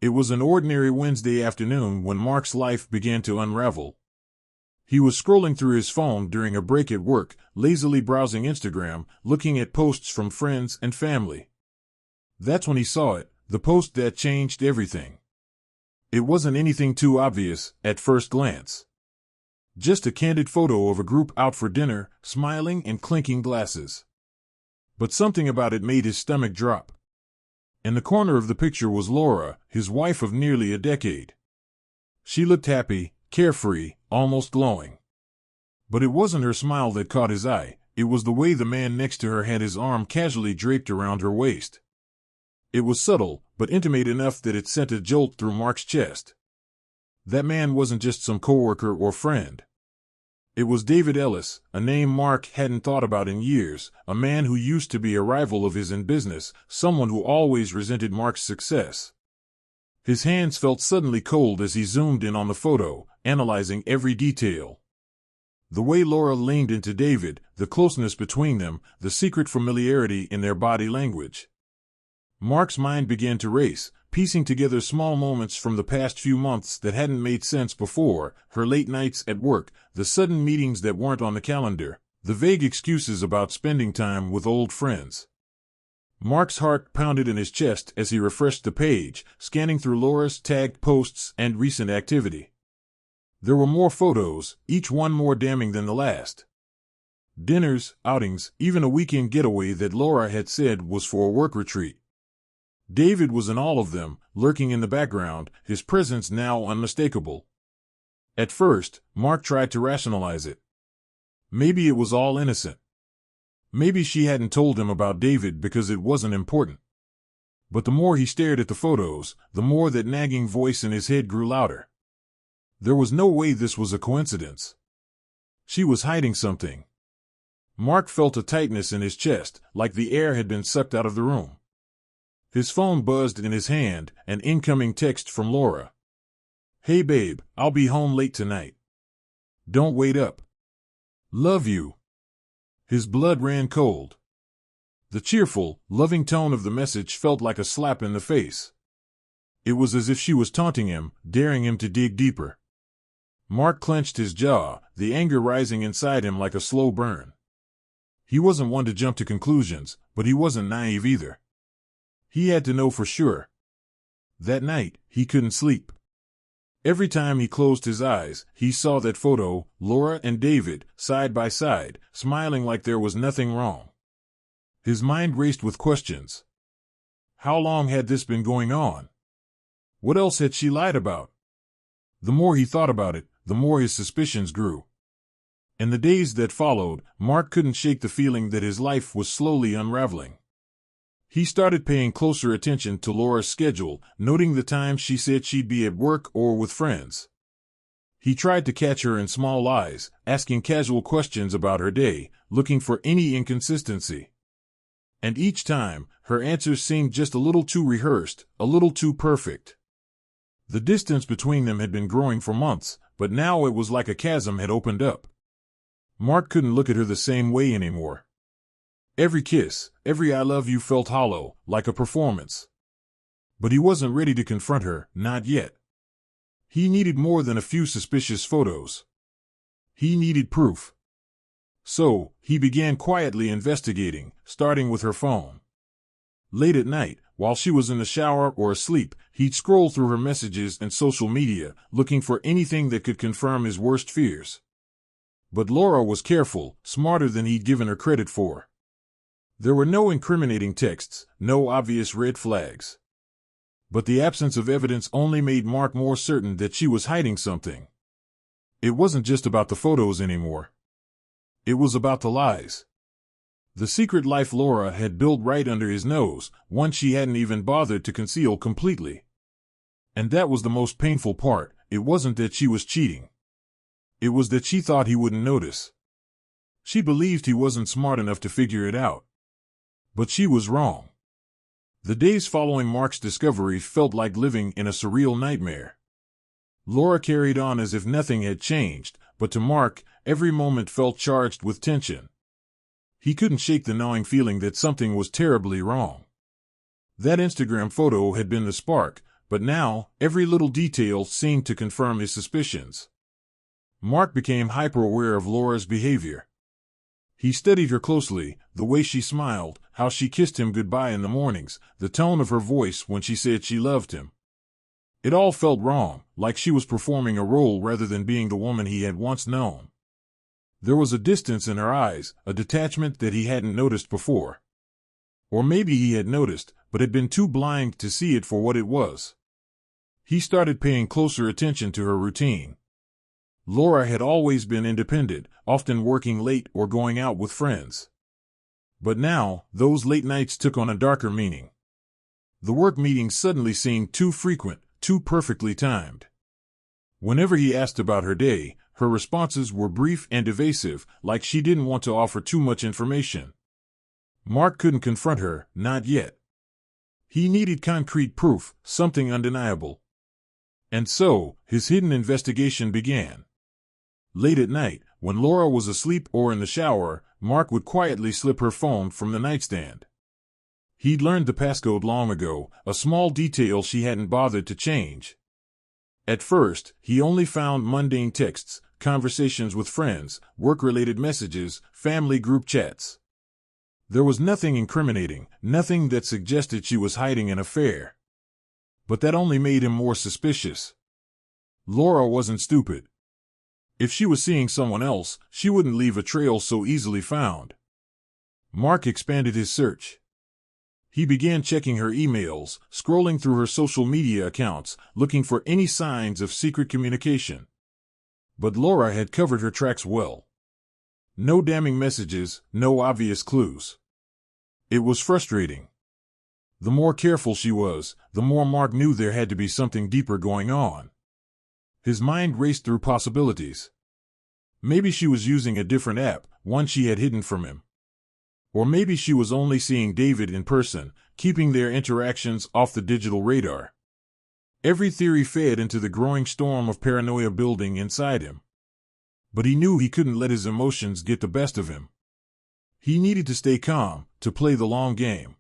It was an ordinary Wednesday afternoon when Mark's life began to unravel. He was scrolling through his phone during a break at work, lazily browsing Instagram, looking at posts from friends and family. That's when he saw it, the post that changed everything. It wasn't anything too obvious at first glance. Just a candid photo of a group out for dinner, smiling and clinking glasses. But something about it made his stomach drop. In the corner of the picture was Laura, his wife of nearly a decade. She looked happy, carefree, almost glowing. But it wasn't her smile that caught his eye, it was the way the man next to her had his arm casually draped around her waist. It was subtle, but intimate enough that it sent a jolt through Mark's chest. That man wasn't just some coworker or friend. It was David Ellis, a name Mark hadn't thought about in years, a man who used to be a rival of his in business, someone who always resented Mark's success. His hands felt suddenly cold as he zoomed in on the photo, analyzing every detail. The way Laura leaned into David, the closeness between them, the secret familiarity in their body language. Mark's mind began to race, piecing together small moments from the past few months that hadn't made sense before, her late nights at work, the sudden meetings that weren't on the calendar, the vague excuses about spending time with old friends. Mark's heart pounded in his chest as he refreshed the page, scanning through Laura's tagged posts and recent activity. There were more photos, each one more damning than the last. Dinners, outings, even a weekend getaway that Laura had said was for a work retreat. David was in all of them, lurking in the background, his presence now unmistakable. At first, Mark tried to rationalize it. Maybe it was all innocent. Maybe she hadn't told him about David because it wasn't important. But the more he stared at the photos, the more that nagging voice in his head grew louder. There was no way this was a coincidence. She was hiding something. Mark felt a tightness in his chest, like the air had been sucked out of the room. His phone buzzed in his hand, an incoming text from Laura. "Hey babe, I'll be home late tonight. Don't wait up. Love you." His blood ran cold. The cheerful, loving tone of the message felt like a slap in the face. It was as if she was taunting him, daring him to dig deeper. Mark clenched his jaw, the anger rising inside him like a slow burn. He wasn't one to jump to conclusions, but he wasn't naive either. He had to know for sure. That night, he couldn't sleep. Every time he closed his eyes, he saw that photo, Laura and David, side by side, smiling like there was nothing wrong. His mind raced with questions. How long had this been going on? What else had she lied about? The more he thought about it, the more his suspicions grew. In the days that followed, Mark couldn't shake the feeling that his life was slowly unraveling. He started paying closer attention to Laura's schedule, noting the times she said she'd be at work or with friends. He tried to catch her in small lies, asking casual questions about her day, looking for any inconsistency. And each time, her answers seemed just a little too rehearsed, a little too perfect. The distance between them had been growing for months, but now it was like a chasm had opened up. Mark couldn't look at her the same way anymore. Every kiss, every I love you felt hollow, like a performance. But he wasn't ready to confront her, not yet. He needed more than a few suspicious photos. He needed proof. So, he began quietly investigating, starting with her phone. Late at night, while she was in the shower or asleep, he'd scroll through her messages and social media, looking for anything that could confirm his worst fears. But Laura was careful, smarter than he'd given her credit for. There were no incriminating texts, no obvious red flags. But the absence of evidence only made Mark more certain that she was hiding something. It wasn't just about the photos anymore. It was about the lies. The secret life Laura had built right under his nose, one she hadn't even bothered to conceal completely. And that was the most painful part. It wasn't that she was cheating. It was that she thought he wouldn't notice. She believed he wasn't smart enough to figure it out. But she was wrong. The days following Mark's discovery felt like living in a surreal nightmare. Laura carried on as if nothing had changed, but to Mark, every moment felt charged with tension. He couldn't shake the gnawing feeling that something was terribly wrong. That Instagram photo had been the spark, but now, every little detail seemed to confirm his suspicions. Mark became hyper-aware of Laura's behavior. He studied her closely, the way she smiled, how she kissed him goodbye in the mornings, the tone of her voice when she said she loved him. It all felt wrong, like she was performing a role rather than being the woman he had once known. There was a distance in her eyes, a detachment that he hadn't noticed before. Or maybe he had noticed, but had been too blind to see it for what it was. He started paying closer attention to her routine. Laura had always been independent, often working late or going out with friends. But now, those late nights took on a darker meaning. The work meetings suddenly seemed too frequent, too perfectly timed. Whenever he asked about her day, her responses were brief and evasive, like she didn't want to offer too much information. Mark couldn't confront her, not yet. He needed concrete proof, something undeniable. And so, his hidden investigation began. Late at night, when Laura was asleep or in the shower, Mark would quietly slip her phone from the nightstand. He'd learned the passcode long ago, a small detail she hadn't bothered to change. At first, he only found mundane texts, conversations with friends, work-related messages, family group chats. There was nothing incriminating, nothing that suggested she was hiding an affair. But that only made him more suspicious. Laura wasn't stupid. If she was seeing someone else, she wouldn't leave a trail so easily found. Mark expanded his search. He began checking her emails, scrolling through her social media accounts, looking for any signs of secret communication. But Laura had covered her tracks well. No damning messages, no obvious clues. It was frustrating. The more careful she was, the more Mark knew there had to be something deeper going on. His mind raced through possibilities. Maybe she was using a different app, one she had hidden from him. Or maybe she was only seeing David in person, keeping their interactions off the digital radar. Every theory fed into the growing storm of paranoia building inside him. But he knew he couldn't let his emotions get the best of him. He needed to stay calm, to play the long game.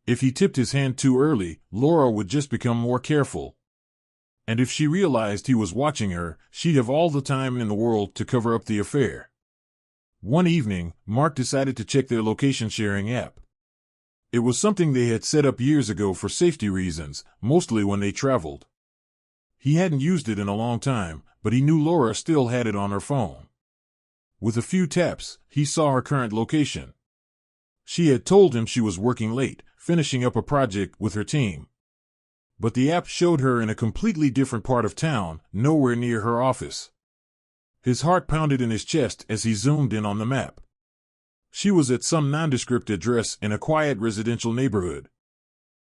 If he tipped his hand too early, Laura would just become more careful. And if she realized he was watching her, she'd have all the time in the world to cover up the affair. One evening, Mark decided to check their location-sharing app. It was something they had set up years ago for safety reasons, mostly when they traveled. He hadn't used it in a long time, but he knew Laura still had it on her phone. With a few taps, he saw her current location. She had told him she was working late, finishing up a project with her team. But the app showed her in a completely different part of town, nowhere near her office. His heart pounded in his chest as he zoomed in on the map. She was at some nondescript address in a quiet residential neighborhood.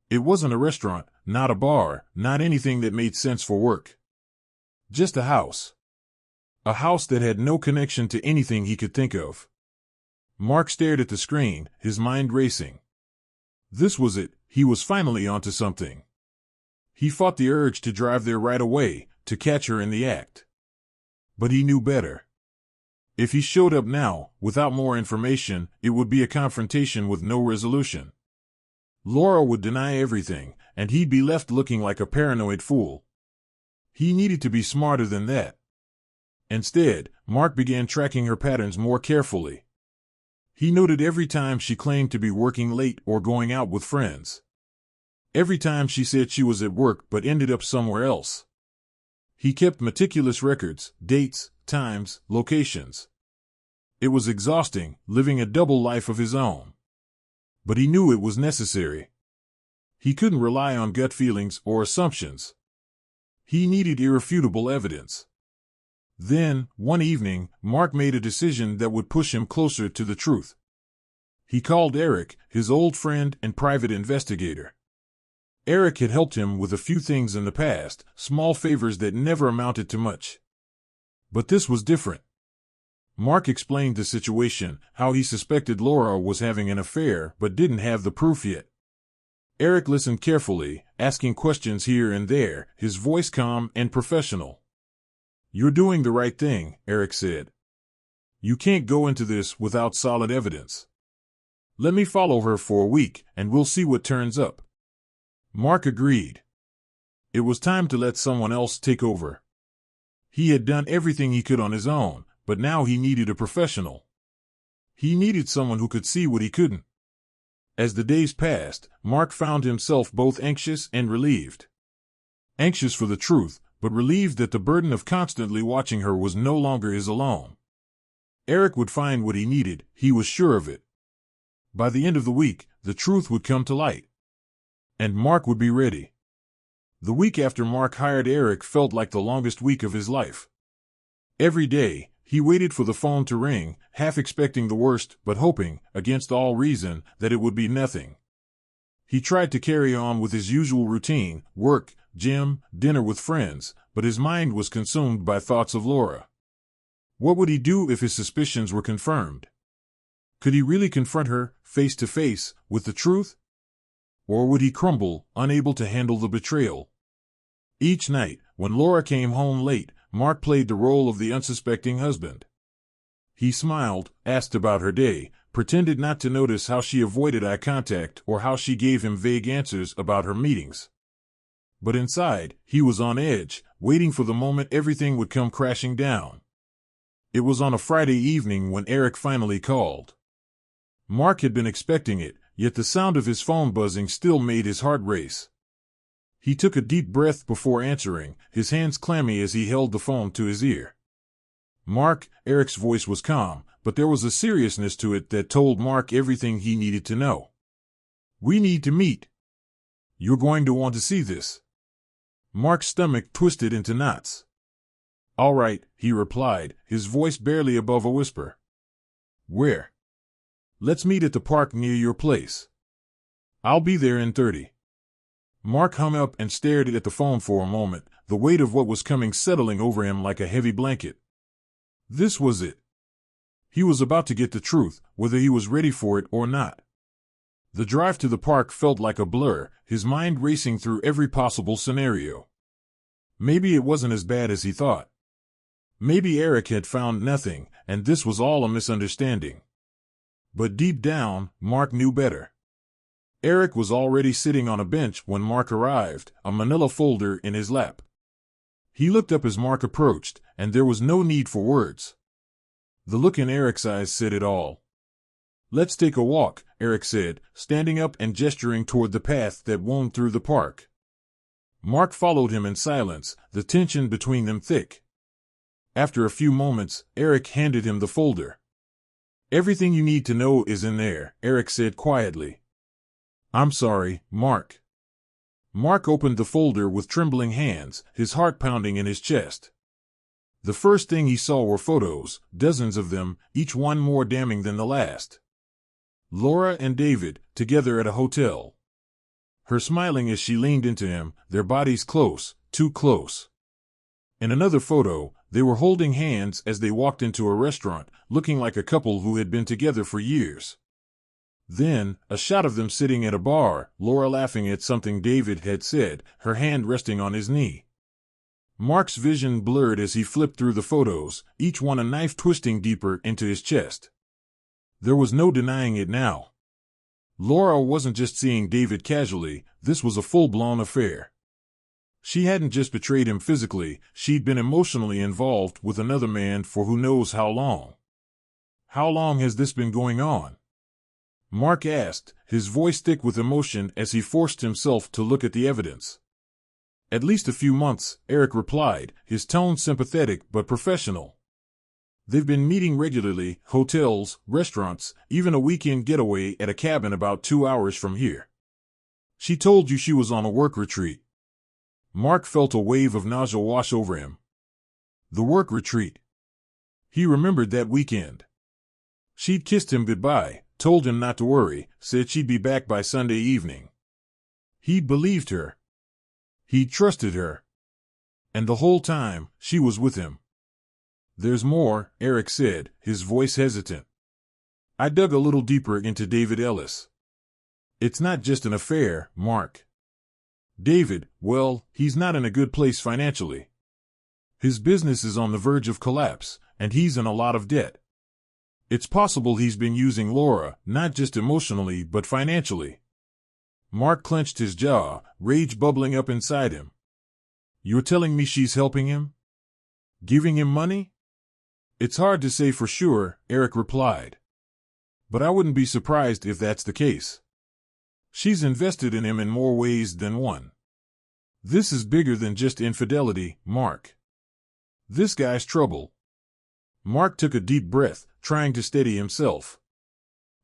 It wasn't a restaurant, not a bar, not anything that made sense for work. Just a house. A house that had no connection to anything he could think of. Mark stared at the screen, his mind racing. This was it, he was finally onto something. He fought the urge to drive there right away, to catch her in the act. But he knew better. If he showed up now, without more information, it would be a confrontation with no resolution. Laura would deny everything, and he'd be left looking like a paranoid fool. He needed to be smarter than that. Instead, Mark began tracking her patterns more carefully. He noted every time she claimed to be working late or going out with friends. Every time she said she was at work but ended up somewhere else. He kept meticulous records, dates, times, locations. It was exhausting, living a double life of his own. But he knew it was necessary. He couldn't rely on gut feelings or assumptions. He needed irrefutable evidence. Then, one evening, Mark made a decision that would push him closer to the truth. He called Eric, his old friend and private investigator. Eric had helped him with a few things in the past, small favors that never amounted to much. But this was different. Mark explained the situation, how he suspected Laura was having an affair but didn't have the proof yet. Eric listened carefully, asking questions here and there, his voice calm and professional. "You're doing the right thing," Eric said. "You can't go into this without solid evidence. Let me follow her for a week, and we'll see what turns up." Mark agreed. It was time to let someone else take over. He had done everything he could on his own, but now he needed a professional. He needed someone who could see what he couldn't. As the days passed, Mark found himself both anxious and relieved. Anxious for the truth, but relieved that the burden of constantly watching her was no longer his alone. Eric would find what he needed, he was sure of it. By the end of the week, the truth would come to light. And Mark would be ready. The week after Mark hired Eric felt like the longest week of his life. Every day, he waited for the phone to ring, half expecting the worst, but hoping, against all reason, that it would be nothing. He tried to carry on with his usual routine, work, gym, dinner with friends, but his mind was consumed by thoughts of Laura. What would he do if his suspicions were confirmed? Could he really confront her, face to face, with the truth? Or would he crumble, unable to handle the betrayal? Each night, when Laura came home late, Mark played the role of the unsuspecting husband. He smiled, asked about her day, pretended not to notice how she avoided eye contact or how she gave him vague answers about her meetings. But inside, he was on edge, waiting for the moment everything would come crashing down. It was on a Friday evening when Eric finally called. Mark had been expecting it, yet the sound of his phone buzzing still made his heart race. He took a deep breath before answering, his hands clammy as he held the phone to his ear. Mark, Eric's voice was calm, but there was a seriousness to it that told Mark everything he needed to know. "We need to meet. You're going to want to see this." Mark's stomach twisted into knots. "All right," he replied, his voice barely above a whisper. "Where?" "Let's meet at the park near your place. I'll be there in 30. Mark hung up and stared at the phone for a moment, the weight of what was coming settling over him like a heavy blanket. This was it. He was about to get the truth, whether he was ready for it or not. The drive to the park felt like a blur, his mind racing through every possible scenario. Maybe it wasn't as bad as he thought. Maybe Eric had found nothing, and this was all a misunderstanding. But deep down, Mark knew better. Eric was already sitting on a bench when Mark arrived, a manila folder in his lap. He looked up as Mark approached, and there was no need for words. The look in Eric's eyes said it all. "Let's take a walk," Eric said, standing up and gesturing toward the path that wound through the park. Mark followed him in silence, the tension between them thick. After a few moments, Eric handed him the folder. "Everything you need to know is in there," Eric said quietly. "I'm sorry, Mark." Mark opened the folder with trembling hands, his heart pounding in his chest. The first thing he saw were photos, dozens of them, each one more damning than the last. Laura and David, together at a hotel. Her smiling as she leaned into him, their bodies close, too close. In another photo, they were holding hands as they walked into a restaurant, looking like a couple who had been together for years. Then, a shot of them sitting at a bar, Laura laughing at something David had said, her hand resting on his knee. Mark's vision blurred as he flipped through the photos, each one a knife twisting deeper into his chest. There was no denying it now. Laura wasn't just seeing David casually, this was a full-blown affair. She hadn't just betrayed him physically, she'd been emotionally involved with another man for who knows how long. "How long has this been going on?" Mark asked, his voice thick with emotion as he forced himself to look at the evidence. "At least a few months," Eric replied, his tone sympathetic but professional. "They've been meeting regularly, hotels, restaurants, even a weekend getaway at a cabin about 2 hours from here. She told you she was on a work retreat." Mark felt a wave of nausea wash over him. The work retreat. He remembered that weekend. She'd kissed him goodbye, told him not to worry, said she'd be back by Sunday evening. He'd believed her. He'd trusted her. And the whole time, she was with him. "There's more," Eric said, his voice hesitant. "I dug a little deeper into David Ellis. It's not just an affair, Mark. David, well, he's not in a good place financially. His business is on the verge of collapse, and he's in a lot of debt. It's possible he's been using Laura, not just emotionally but financially." Mark clenched his jaw, rage bubbling up inside him. You're telling me she's helping him? Giving him money? It's hard to say for sure, Eric replied. But I wouldn't be surprised if that's the case. She's invested in him in more ways than one. This is bigger than just infidelity, Mark. This guy's trouble. Mark took a deep breath, trying to steady himself.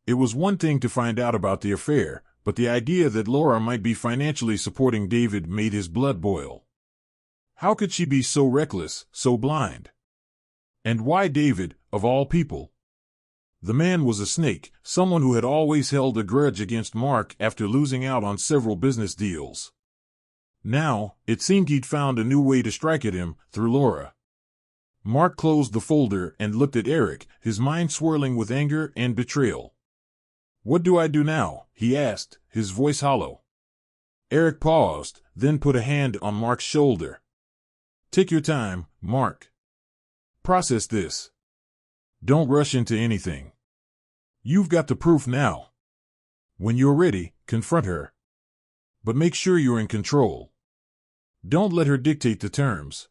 It was one thing to find out about the affair, but the idea that Laura might be financially supporting David made his blood boil. How could she be so reckless, so blind? And why David, of all people? The man was a snake, someone who had always held a grudge against Mark after losing out on several business deals. Now, it seemed he'd found a new way to strike at him, through Laura. Mark closed the folder and looked at Eric, his mind swirling with anger and betrayal. "What do I do now?" he asked, his voice hollow. Eric paused, then put a hand on Mark's shoulder. "Take your time, Mark. Process this. Don't rush into anything. You've got the proof now. When you're ready, confront her. But make sure you're in control. Don't let her dictate the terms."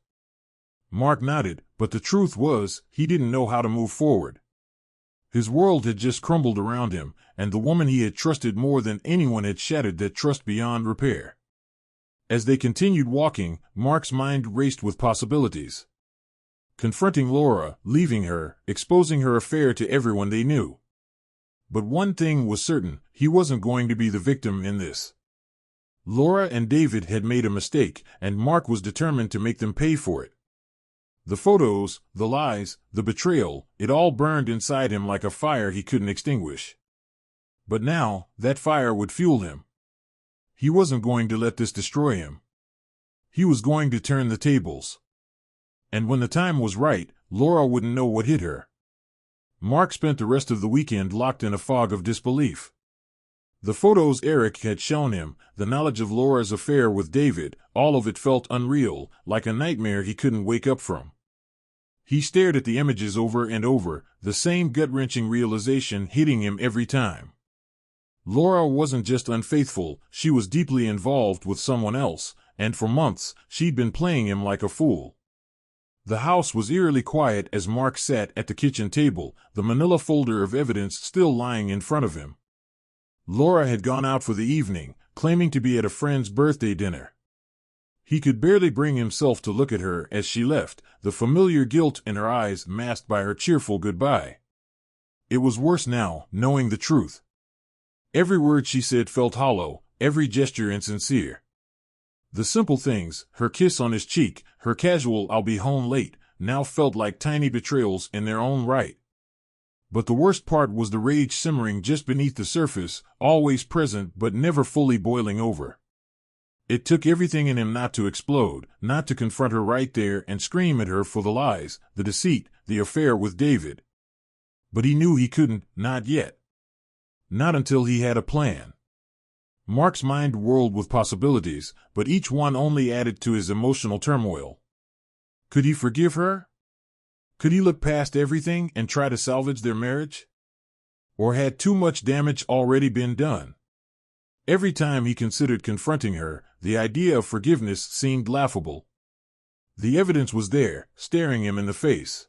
Mark nodded, but the truth was, he didn't know how to move forward. His world had just crumbled around him, and the woman he had trusted more than anyone had shattered that trust beyond repair. As they continued walking, Mark's mind raced with possibilities. Confronting Laura, leaving her, exposing her affair to everyone they knew. But one thing was certain, he wasn't going to be the victim in this. Laura and David had made a mistake, and Mark was determined to make them pay for it. The photos, the lies, the betrayal, it all burned inside him like a fire he couldn't extinguish. But now, that fire would fuel him. He wasn't going to let this destroy him. He was going to turn the tables. And when the time was right, Laura wouldn't know what hit her. Mark spent the rest of the weekend locked in a fog of disbelief. The photos Eric had shown him, the knowledge of Laura's affair with David, all of it felt unreal, like a nightmare he couldn't wake up from. He stared at the images over and over, the same gut-wrenching realization hitting him every time. Laura wasn't just unfaithful, she was deeply involved with someone else, and for months, she'd been playing him like a fool. The house was eerily quiet as Mark sat at the kitchen table, the manila folder of evidence still lying in front of him. Laura had gone out for the evening, claiming to be at a friend's birthday dinner. He could barely bring himself to look at her as she left, the familiar guilt in her eyes masked by her cheerful goodbye. It was worse now, knowing the truth. Every word she said felt hollow, every gesture insincere. The simple things, her kiss on his cheek, her casual "I'll be home late," now felt like tiny betrayals in their own right. But the worst part was the rage simmering just beneath the surface, always present but never fully boiling over. It took everything in him not to explode, not to confront her right there and scream at her for the lies, the deceit, the affair with David. But he knew he couldn't, not yet. Not until he had a plan. Mark's mind whirled with possibilities, but each one only added to his emotional turmoil. Could he forgive her? Could he look past everything and try to salvage their marriage? Or had too much damage already been done? Every time he considered confronting her, the idea of forgiveness seemed laughable. The evidence was there, staring him in the face.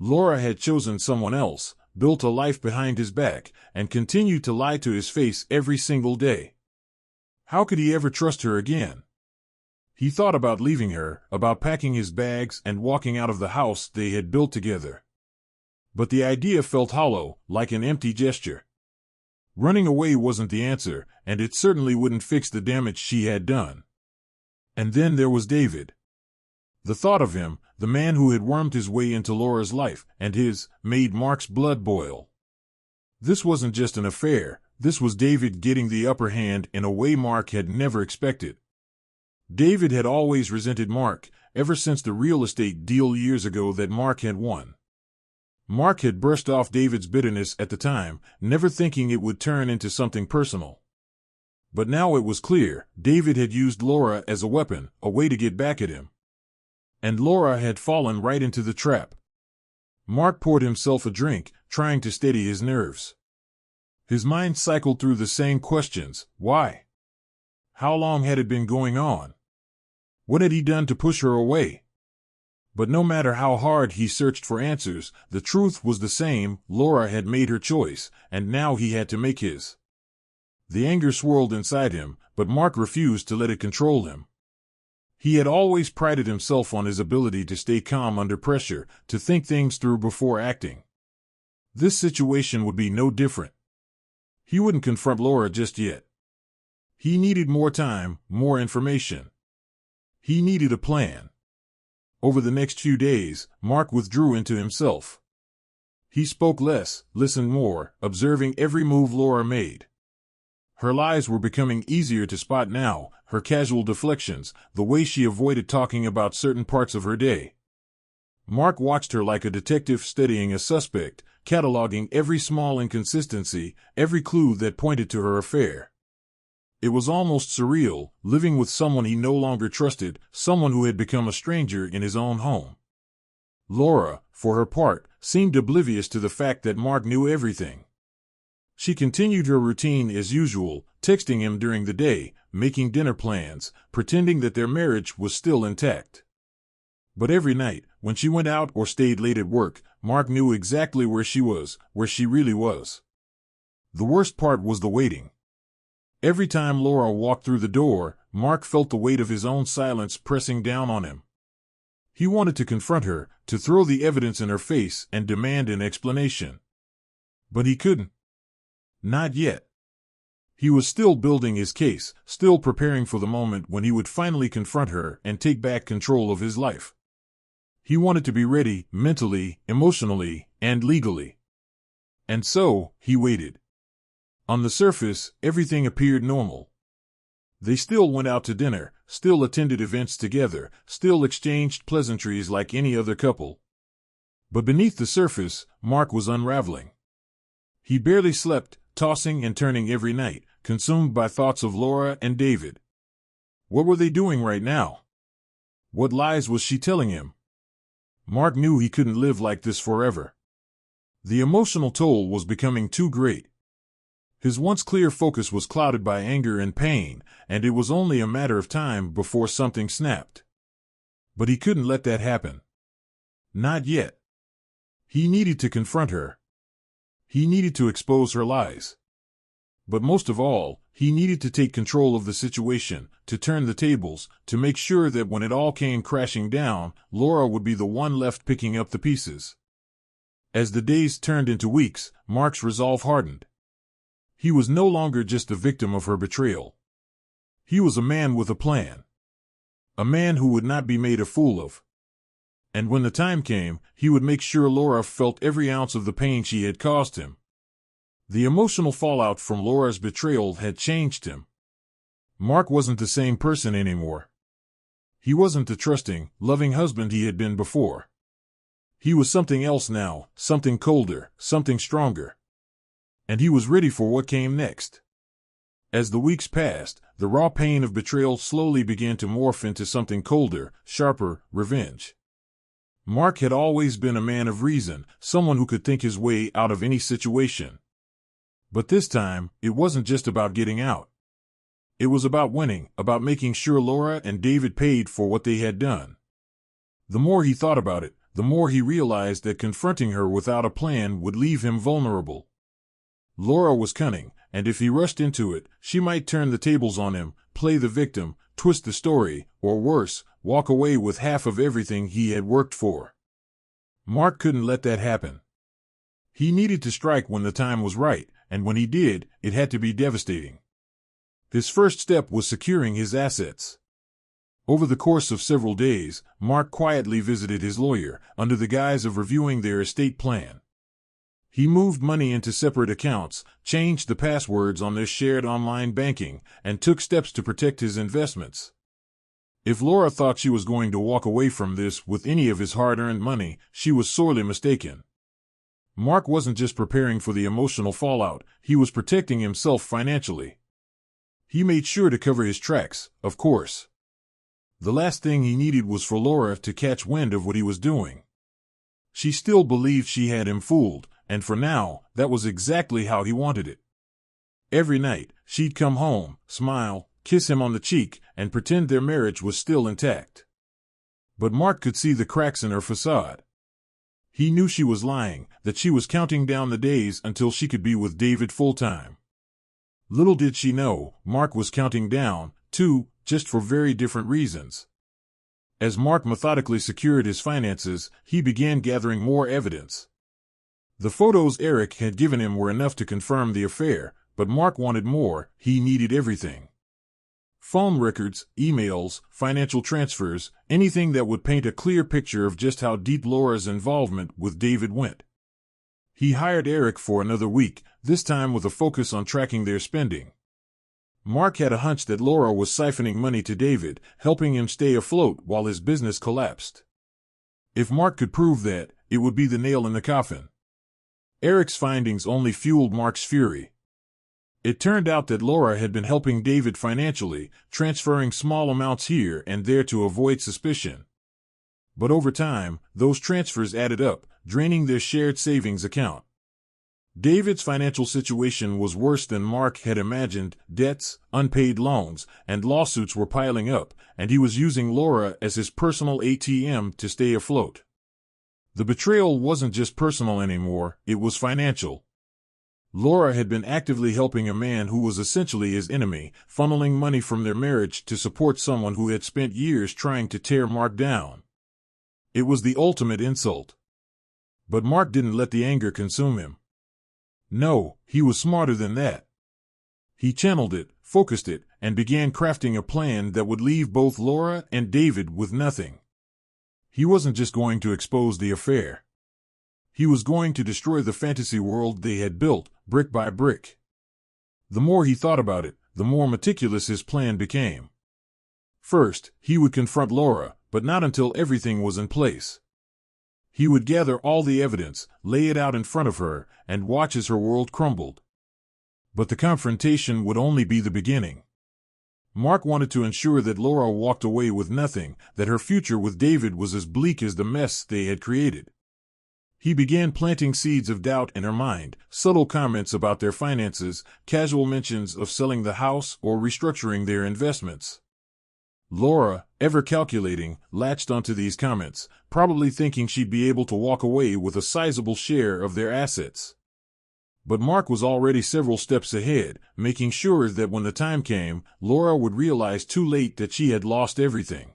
Laura had chosen someone else, built a life behind his back, and continued to lie to his face every single day. How could he ever trust her again? He thought about leaving her, about packing his bags and walking out of the house they had built together. But the idea felt hollow, like an empty gesture. Running away wasn't the answer, and it certainly wouldn't fix the damage she had done. And then there was David. The thought of him, the man who had wormed his way into Laura's life, and made Mark's blood boil. This wasn't just an affair, this was David getting the upper hand in a way Mark had never expected. David had always resented Mark, ever since the real estate deal years ago that Mark had won. Mark had brushed off David's bitterness at the time, never thinking it would turn into something personal. But now it was clear, David had used Laura as a weapon, a way to get back at him. And Laura had fallen right into the trap. Mark poured himself a drink, trying to steady his nerves. His mind cycled through the same questions. Why? How long had it been going on? What had he done to push her away? But no matter how hard he searched for answers, the truth was the same. Laura had made her choice, and now he had to make his. The anger swirled inside him, but Mark refused to let it control him. He had always prided himself on his ability to stay calm under pressure, to think things through before acting. This situation would be no different. He wouldn't confront Laura just yet. He needed more time, more information. He needed a plan. Over the next few days, Mark withdrew into himself. He spoke less, listened more, observing every move Laura made. Her lies were becoming easier to spot now, her casual deflections, the way she avoided talking about certain parts of her day. Mark watched her like a detective studying a suspect, cataloging every small inconsistency, every clue that pointed to her affair. It was almost surreal, living with someone he no longer trusted, someone who had become a stranger in his own home. Laura, for her part, seemed oblivious to the fact that Mark knew everything. She continued her routine as usual, texting him during the day, making dinner plans, pretending that their marriage was still intact. But every night, when she went out or stayed late at work, Mark knew exactly where she was, where she really was. The worst part was the waiting. Every time Laura walked through the door, Mark felt the weight of his own silence pressing down on him. He wanted to confront her, to throw the evidence in her face and demand an explanation. But he couldn't. Not yet. He was still building his case, still preparing for the moment when he would finally confront her and take back control of his life. He wanted to be ready, mentally, emotionally, and legally. And so, he waited. On the surface, everything appeared normal. They still went out to dinner, still attended events together, still exchanged pleasantries like any other couple. But beneath the surface, Mark was unraveling. He barely slept, tossing and turning every night, consumed by thoughts of Laura and David. What were they doing right now? What lies was she telling him? Mark knew he couldn't live like this forever. The emotional toll was becoming too great. His once clear focus was clouded by anger and pain, and it was only a matter of time before something snapped. But he couldn't let that happen. Not yet. He needed to confront her. He needed to expose her lies. But most of all, he needed to take control of the situation, to turn the tables, to make sure that when it all came crashing down, Laura would be the one left picking up the pieces. As the days turned into weeks, Mark's resolve hardened. He was no longer just a victim of her betrayal. He was a man with a plan. A man who would not be made a fool of. And when the time came, he would make sure Laura felt every ounce of the pain she had caused him. The emotional fallout from Laura's betrayal had changed him. Mark wasn't the same person anymore. He wasn't the trusting, loving husband he had been before. He was something else now, something colder, something stronger. And he was ready for what came next. As the weeks passed, the raw pain of betrayal slowly began to morph into something colder, sharper, revenge. Mark had always been a man of reason, someone who could think his way out of any situation. But this time, it wasn't just about getting out. It was about winning, about making sure Laura and David paid for what they had done. The more he thought about it, the more he realized that confronting her without a plan would leave him vulnerable. Laura was cunning, and if he rushed into it, she might turn the tables on him, play the victim, twist the story, or worse, walk away with half of everything he had worked for. Mark couldn't let that happen. He needed to strike when the time was right, and when he did, it had to be devastating. His first step was securing his assets. Over the course of several days, Mark quietly visited his lawyer, under the guise of reviewing their estate plan. He moved money into separate accounts, changed the passwords on their shared online banking, and took steps to protect his investments. If Laura thought she was going to walk away from this with any of his hard-earned money, she was sorely mistaken. Mark wasn't just preparing for the emotional fallout, he was protecting himself financially. He made sure to cover his tracks, of course. The last thing he needed was for Laura to catch wind of what he was doing. She still believed she had him fooled, and for now, that was exactly how he wanted it. Every night, she'd come home, smile, kiss him on the cheek, and pretend their marriage was still intact. But Mark could see the cracks in her facade. He knew she was lying, that she was counting down the days until she could be with David full-time. Little did she know, Mark was counting down, too, just for very different reasons. As Mark methodically secured his finances, he began gathering more evidence. The photos Eric had given him were enough to confirm the affair, but Mark wanted more. He needed everything. Phone records, emails, financial transfers, anything that would paint a clear picture of just how deep Laura's involvement with David went. He hired Eric for another week, this time with a focus on tracking their spending. Mark had a hunch that Laura was siphoning money to David, helping him stay afloat while his business collapsed. If Mark could prove that, it would be the nail in the coffin. Eric's findings only fueled Mark's fury. It turned out that Laura had been helping David financially, transferring small amounts here and there to avoid suspicion. But over time, those transfers added up, draining their shared savings account. David's financial situation was worse than Mark had imagined. Debts, unpaid loans, and lawsuits were piling up, and he was using Laura as his personal ATM to stay afloat. The betrayal wasn't just personal anymore, it was financial. Laura had been actively helping a man who was essentially his enemy, funneling money from their marriage to support someone who had spent years trying to tear Mark down. It was the ultimate insult. But Mark didn't let the anger consume him. No, he was smarter than that. He channeled it, focused it, and began crafting a plan that would leave both Laura and David with nothing. He wasn't just going to expose the affair. He was going to destroy the fantasy world they had built, brick by brick. The more he thought about it, the more meticulous his plan became. First, he would confront Laura, but not until everything was in place. He would gather all the evidence, lay it out in front of her, and watch as her world crumbled. But the confrontation would only be the beginning. Mark wanted to ensure that Laura walked away with nothing, that her future with David was as bleak as the mess they had created. He began planting seeds of doubt in her mind, subtle comments about their finances, casual mentions of selling the house or restructuring their investments. Laura, ever calculating, latched onto these comments, probably thinking she'd be able to walk away with a sizable share of their assets. But Mark was already several steps ahead, making sure that when the time came, Laura would realize too late that she had lost everything.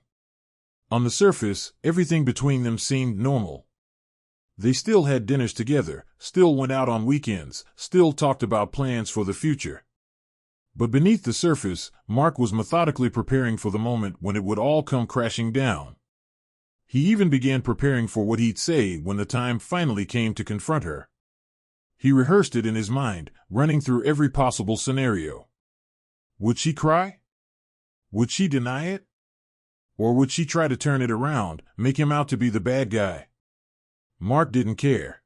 On the surface, everything between them seemed normal. They still had dinners together, still went out on weekends, still talked about plans for the future. But beneath the surface, Mark was methodically preparing for the moment when it would all come crashing down. He even began preparing for what he'd say when the time finally came to confront her. He rehearsed it in his mind, running through every possible scenario. Would she cry? Would she deny it? Or would she try to turn it around, make him out to be the bad guy? Mark didn't care.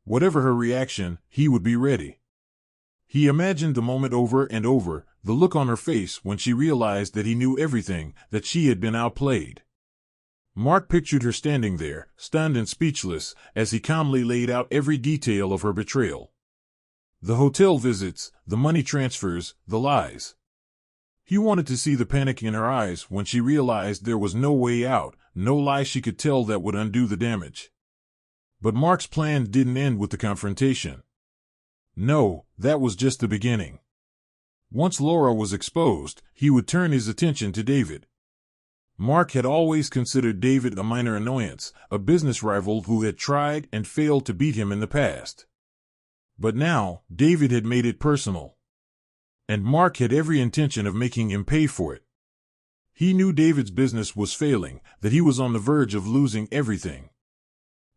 Whatever her reaction, he would be ready. He imagined the moment over and over, the look on her face when she realized that he knew everything, that she had been outplayed. Mark pictured her standing there, stunned and speechless, as he calmly laid out every detail of her betrayal. The hotel visits, the money transfers, the lies. He wanted to see the panic in her eyes when she realized there was no way out, no lie she could tell that would undo the damage. But Mark's plan didn't end with the confrontation. No, that was just the beginning. Once Laura was exposed, he would turn his attention to David. Mark had always considered David a minor annoyance, a business rival who had tried and failed to beat him in the past. But now, David had made it personal. And Mark had every intention of making him pay for it. He knew David's business was failing, that he was on the verge of losing everything.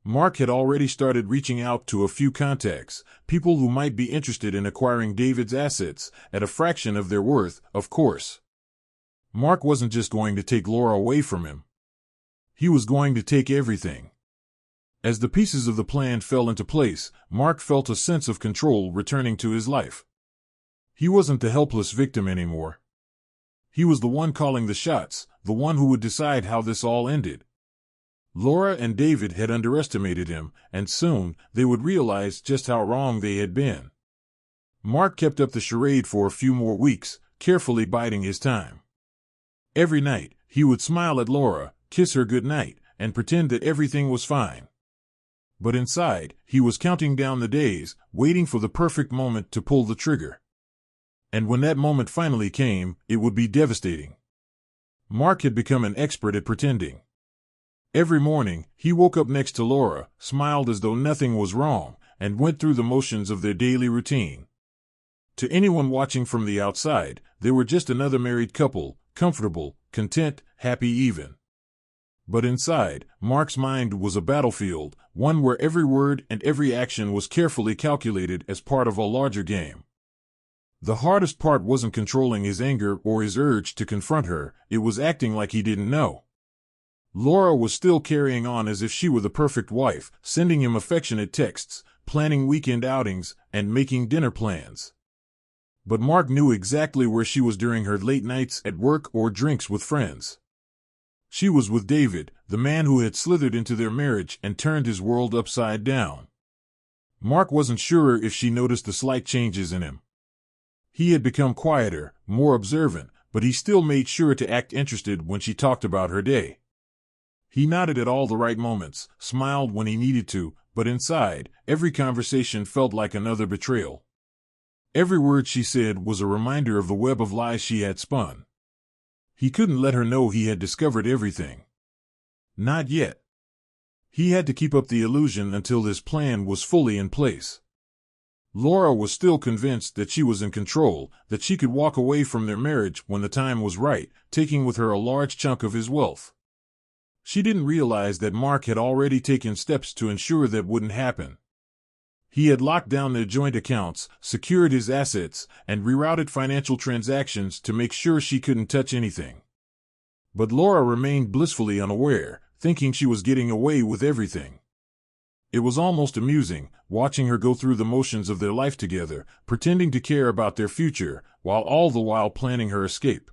Mark had already started reaching out to a few contacts, people who might be interested in acquiring David's assets, at a fraction of their worth, of course. Mark wasn't just going to take Laura away from him. He was going to take everything. As the pieces of the plan fell into place, Mark felt a sense of control returning to his life. He wasn't the helpless victim anymore. He was the one calling the shots, the one who would decide how this all ended. Laura and David had underestimated him, and soon they would realize just how wrong they had been. Mark kept up the charade for a few more weeks, carefully biding his time. Every night, he would smile at Laura, kiss her goodnight, and pretend that everything was fine. But inside, he was counting down the days, waiting for the perfect moment to pull the trigger. And when that moment finally came, it would be devastating. Mark had become an expert at pretending. Every morning, he woke up next to Laura, smiled as though nothing was wrong, and went through the motions of their daily routine. To anyone watching from the outside, they were just another married couple, comfortable, content, happy even. But inside, Mark's mind was a battlefield, one where every word and every action was carefully calculated as part of a larger game. The hardest part wasn't controlling his anger or his urge to confront her, it was acting like he didn't know. Laura was still carrying on as if she were the perfect wife, sending him affectionate texts, planning weekend outings, and making dinner plans. But Mark knew exactly where she was during her late nights at work or drinks with friends. She was with David, the man who had slithered into their marriage and turned his world upside down. Mark wasn't sure if she noticed the slight changes in him. He had become quieter, more observant, but he still made sure to act interested when she talked about her day. He nodded at all the right moments, smiled when he needed to, but inside, every conversation felt like another betrayal. Every word she said was a reminder of the web of lies she had spun. He couldn't let her know he had discovered everything. Not yet. He had to keep up the illusion until this plan was fully in place. Laura was still convinced that she was in control, that she could walk away from their marriage when the time was right, taking with her a large chunk of his wealth. She didn't realize that Mark had already taken steps to ensure that wouldn't happen. He had locked down their joint accounts, secured his assets, and rerouted financial transactions to make sure she couldn't touch anything. But Laura remained blissfully unaware, thinking she was getting away with everything. It was almost amusing, watching her go through the motions of their life together, pretending to care about their future, while all the while planning her escape.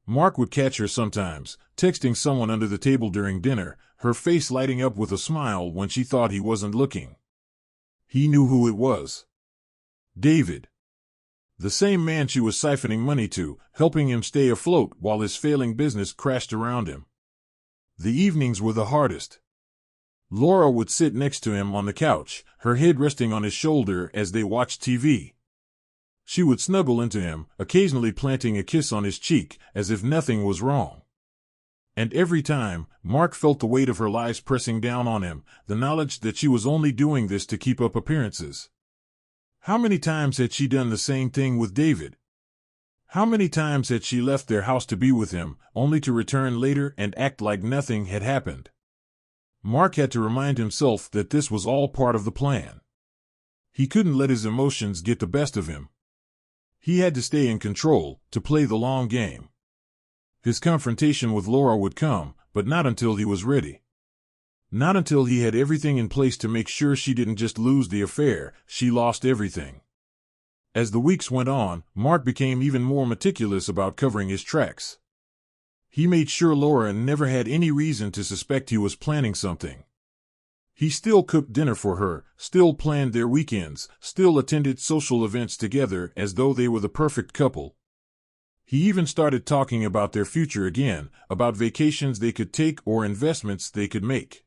Mark would catch her sometimes, texting someone under the table during dinner, her face lighting up with a smile when she thought he wasn't looking. He knew who it was. David. The same man she was siphoning money to, helping him stay afloat while his failing business crashed around him. The evenings were the hardest. Laura would sit next to him on the couch, her head resting on his shoulder as they watched TV. She would snuggle into him, occasionally planting a kiss on his cheek, as if nothing was wrong. And every time, Mark felt the weight of her lies pressing down on him, the knowledge that she was only doing this to keep up appearances. How many times had she done the same thing with David? How many times had she left their house to be with him, only to return later and act like nothing had happened? Mark had to remind himself that this was all part of the plan. He couldn't let his emotions get the best of him. He had to stay in control, to play the long game. His confrontation with Laura would come, but not until he was ready. Not until he had everything in place to make sure she didn't just lose the affair, she lost everything. As the weeks went on, Mark became even more meticulous about covering his tracks. He made sure Laura never had any reason to suspect he was planning something. He still cooked dinner for her, still planned their weekends, still attended social events together as though they were the perfect couple. He even started talking about their future again, about vacations they could take or investments they could make.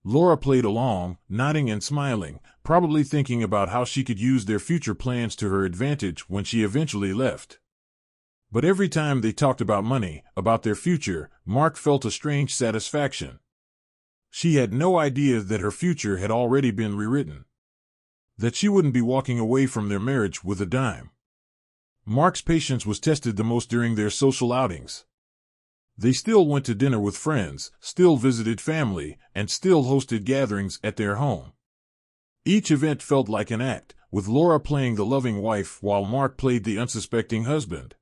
Laura played along, nodding and smiling, probably thinking about how she could use their future plans to her advantage when she eventually left. But every time they talked about money, about their future, Mark felt a strange satisfaction. She had no idea that her future had already been rewritten. That she wouldn't be walking away from their marriage with a dime. Mark's patience was tested the most during their social outings. They still went to dinner with friends, still visited family, and still hosted gatherings at their home. Each event felt like an act, with Laura playing the loving wife while Mark played the unsuspecting husband.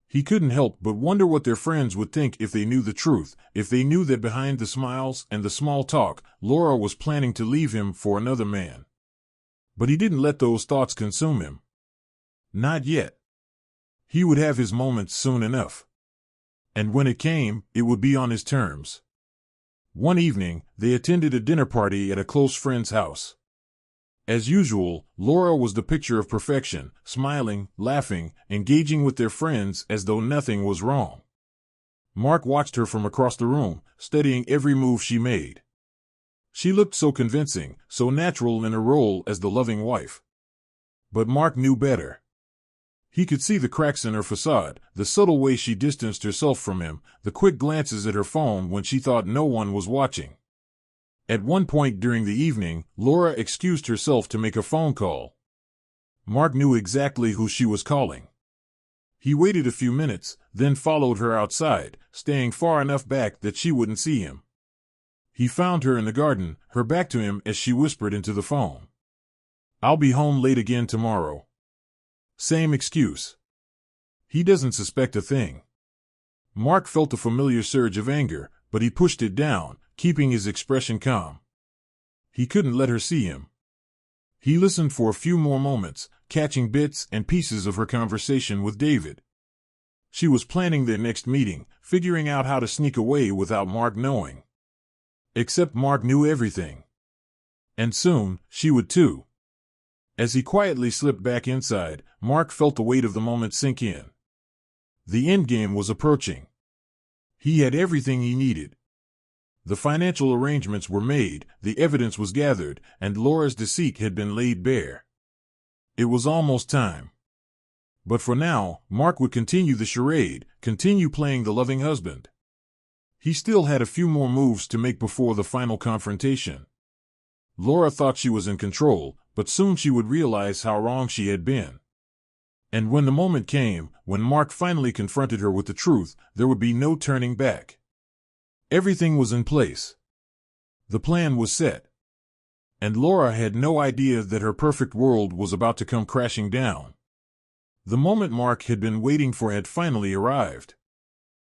He couldn't help but wonder what their friends would think if they knew the truth, if they knew that behind the smiles and the small talk, Laura was planning to leave him for another man. But he didn't let those thoughts consume him. Not yet. He would have his moments soon enough. And when it came, it would be on his terms. One evening, they attended a dinner party at a close friend's house. As usual, Laura was the picture of perfection, smiling, laughing, engaging with their friends as though nothing was wrong. Mark watched her from across the room, studying every move she made. She looked so convincing, so natural in her role as the loving wife. But Mark knew better. He could see the cracks in her facade, the subtle way she distanced herself from him, the quick glances at her phone when she thought no one was watching. At one point during the evening, Laura excused herself to make a phone call. Mark knew exactly who she was calling. He waited a few minutes, then followed her outside, staying far enough back that she wouldn't see him. He found her in the garden, her back to him as she whispered into the phone. "I'll be home late again tomorrow." Same excuse. He doesn't suspect a thing. Mark felt a familiar surge of anger, but he pushed it down, keeping his expression calm. He couldn't let her see him. He listened for a few more moments, catching bits and pieces of her conversation with David. She was planning their next meeting, figuring out how to sneak away without Mark knowing. Except Mark knew everything. And soon, she would too. As he quietly slipped back inside, Mark felt the weight of the moment sink in. The endgame was approaching. He had everything he needed. The financial arrangements were made, the evidence was gathered, and Laura's deceit had been laid bare. It was almost time. But for now, Mark would continue the charade, continue playing the loving husband. He still had a few more moves to make before the final confrontation. Laura thought she was in control, but soon she would realize how wrong she had been. And when the moment came, when Mark finally confronted her with the truth, there would be no turning back. Everything was in place. The plan was set. And Laura had no idea that her perfect world was about to come crashing down. The moment Mark had been waiting for had finally arrived.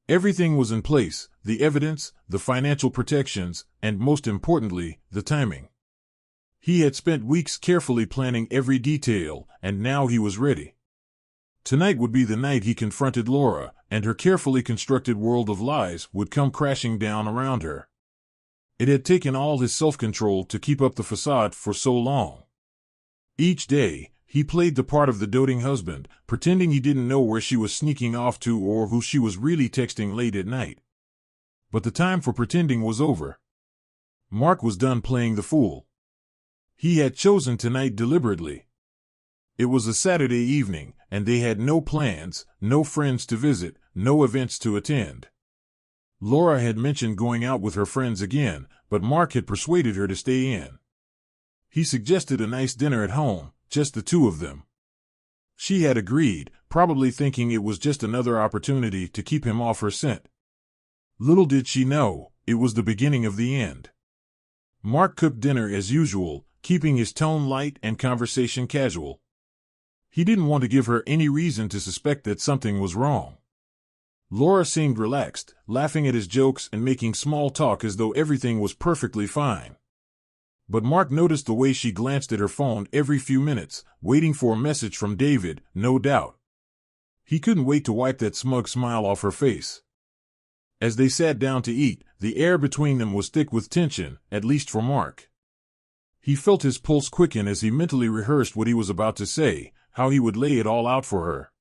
Everything was in place, the evidence, the financial protections, and most importantly, the timing. He had spent weeks carefully planning every detail, and now he was ready. Tonight would be the night he confronted Laura, and her carefully constructed world of lies would come crashing down around her. It had taken all his self-control to keep up the facade for so long. Each day, he played the part of the doting husband, pretending he didn't know where she was sneaking off to or who she was really texting late at night. But the time for pretending was over. Mark was done playing the fool. He had chosen tonight deliberately. It was a Saturday evening, and they had no plans, no friends to visit, no events to attend. Laura had mentioned going out with her friends again, but Mark had persuaded her to stay in. He suggested a nice dinner at home, just the two of them. She had agreed, probably thinking it was just another opportunity to keep him off her scent. Little did she know, it was the beginning of the end. Mark cooked dinner as usual, keeping his tone light and conversation casual. He didn't want to give her any reason to suspect that something was wrong. Laura seemed relaxed, laughing at his jokes and making small talk as though everything was perfectly fine. But Mark noticed the way she glanced at her phone every few minutes, waiting for a message from David, no doubt. He couldn't wait to wipe that smug smile off her face. As they sat down to eat, the air between them was thick with tension, at least for Mark. He felt his pulse quicken as he mentally rehearsed what he was about to say, how he would lay it all out for her.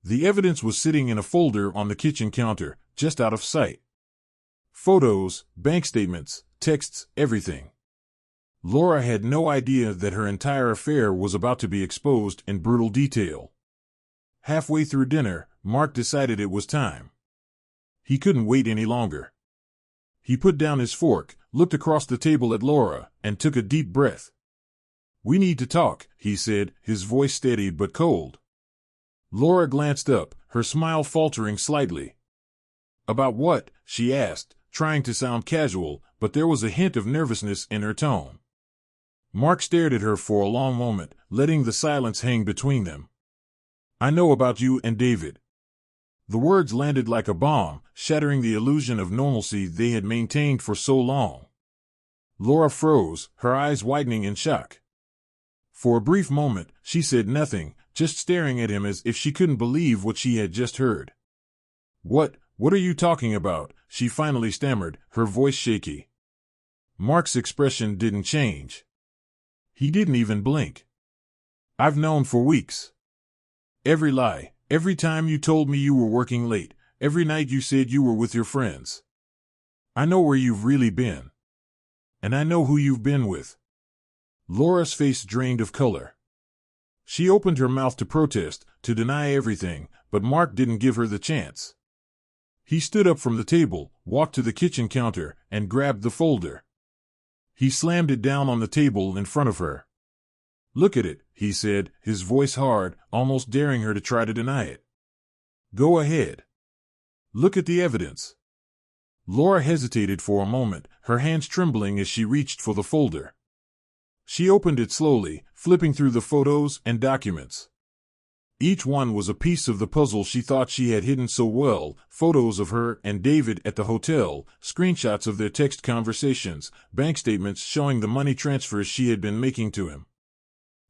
The evidence was sitting in a folder on the kitchen counter, just out of sight. Photos, bank statements, texts, everything. Laura had no idea that her entire affair was about to be exposed in brutal detail. Halfway through dinner, Mark decided it was time. He couldn't wait any longer. He put down his fork, looked across the table at Laura, and took a deep breath. "We need to talk," he said, his voice steady but cold. Laura glanced up, her smile faltering slightly. "About what?" she asked, trying to sound casual, but there was a hint of nervousness in her tone. Mark stared at her for a long moment, letting the silence hang between them. "I know about you and David." The words landed like a bomb, shattering the illusion of normalcy they had maintained for so long. Laura froze, her eyes widening in shock. For a brief moment, she said nothing, just staring at him as if she couldn't believe what she had just heard. What are you talking about?" she finally stammered, her voice shaky. Mark's expression didn't change. He didn't even blink. I've known for weeks. Every lie, every time you told me you were working late, every night you said you were with your friends. I know where you've really been. And I know who you've been with. Laura's face drained of color. She opened her mouth to protest, to deny everything, but Mark didn't give her the chance. He stood up from the table, walked to the kitchen counter, and grabbed the folder. He slammed it down on the table in front of her. "Look at it," he said, his voice hard, almost daring her to try to deny it. "Go ahead. Look at the evidence." Laura hesitated for a moment, her hands trembling as she reached for the folder. She opened it slowly, flipping through the photos and documents. Each one was a piece of the puzzle she thought she had hidden so well: photos of her and David at the hotel, screenshots of their text conversations, bank statements showing the money transfers she had been making to him.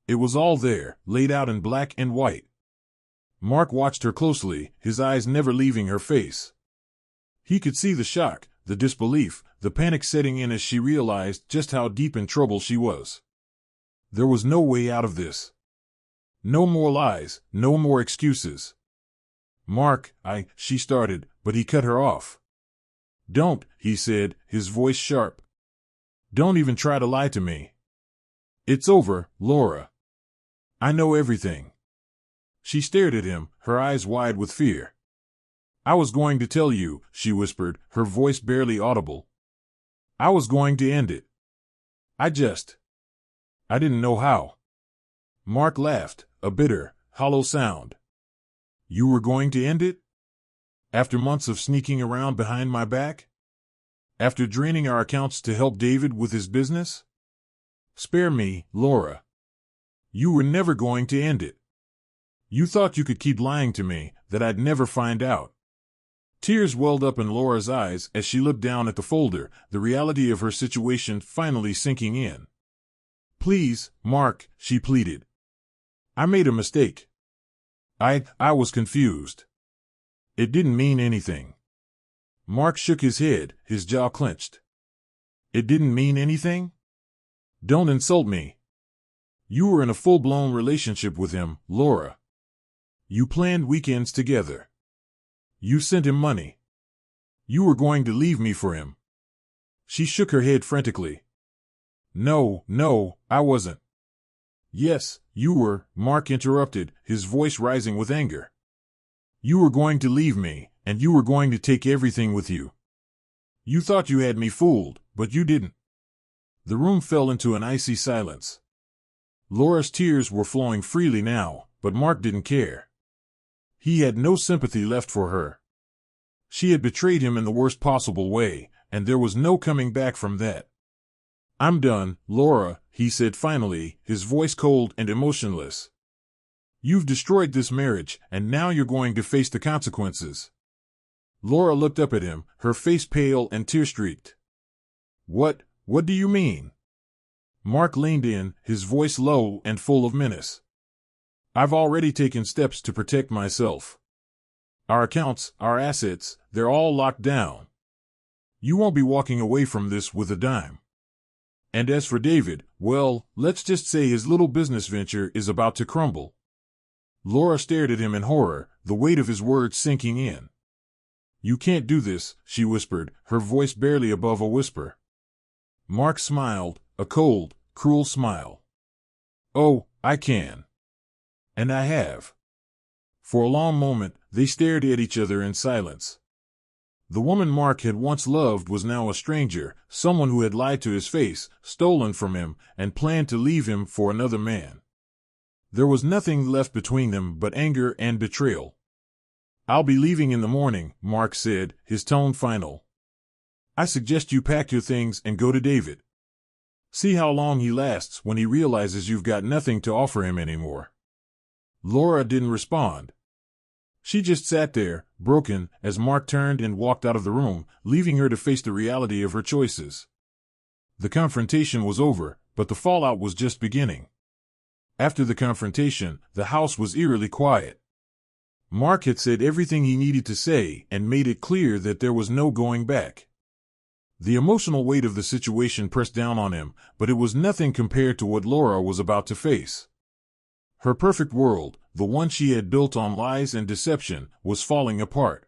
It was all there, laid out in black and white. Mark watched her closely, his eyes never leaving her face. He could see the shock, the disbelief, the panic setting in as she realized just how deep in trouble she was. There was no way out of this. No more lies, no more excuses. "Mark, she started, but he cut her off. "Don't," he said, his voice sharp. "Don't even try to lie to me. It's over, Laura. I know everything." She stared at him, her eyes wide with fear. "I was going to tell you," she whispered, her voice barely audible. "I was going to end it. I didn't know how." Mark laughed, a bitter, hollow sound. "You were going to end it? After months of sneaking around behind my back? After draining our accounts to help David with his business? Spare me, Laura. You were never going to end it. You thought you could keep lying to me, that I'd never find out." Tears welled up in Laura's eyes as she looked down at the folder, the reality of her situation finally sinking in. "Please, Mark," she pleaded. "I made a mistake. I was confused. It didn't mean anything." Mark shook his head, his jaw clenched. "It didn't mean anything? Don't insult me. You were in a full-blown relationship with him, Laura. You planned weekends together. You sent him money. You were going to leave me for him." She shook her head frantically. No, I wasn't." "Yes, you were," Mark interrupted, his voice rising with anger. "You were going to leave me, and you were going to take everything with you. You thought you had me fooled, but you didn't." The room fell into an icy silence. Laura's tears were flowing freely now, but Mark didn't care. He had no sympathy left for her. She had betrayed him in the worst possible way, and there was no coming back from that. "I'm done, Laura," he said finally, his voice cold and emotionless. "You've destroyed this marriage, and now you're going to face the consequences." Laura looked up at him, her face pale and tear-streaked. What do you mean?" Mark leaned in, his voice low and full of menace. "I've already taken steps to protect myself. Our accounts, our assets, they're all locked down. You won't be walking away from this with a dime. And as for David, well, let's just say his little business venture is about to crumble." Laura stared at him in horror, the weight of his words sinking in. "You can't do this," she whispered, her voice barely above a whisper. Mark smiled, a cold, cruel smile. "Oh, I can. And I have." For a long moment, they stared at each other in silence. The woman Mark had once loved was now a stranger, someone who had lied to his face, stolen from him, and planned to leave him for another man. There was nothing left between them but anger and betrayal. "I'll be leaving in the morning," Mark said, his tone final. "I suggest you pack your things and go to David. See how long he lasts when he realizes you've got nothing to offer him anymore." Laura didn't respond. She just sat there, broken, as Mark turned and walked out of the room, leaving her to face the reality of her choices. The confrontation was over, but the fallout was just beginning. After the confrontation, the house was eerily quiet. Mark had said everything he needed to say and made it clear that there was no going back. The emotional weight of the situation pressed down on him, but it was nothing compared to what Laura was about to face. Her perfect world, the one she had built on lies and deception, was falling apart.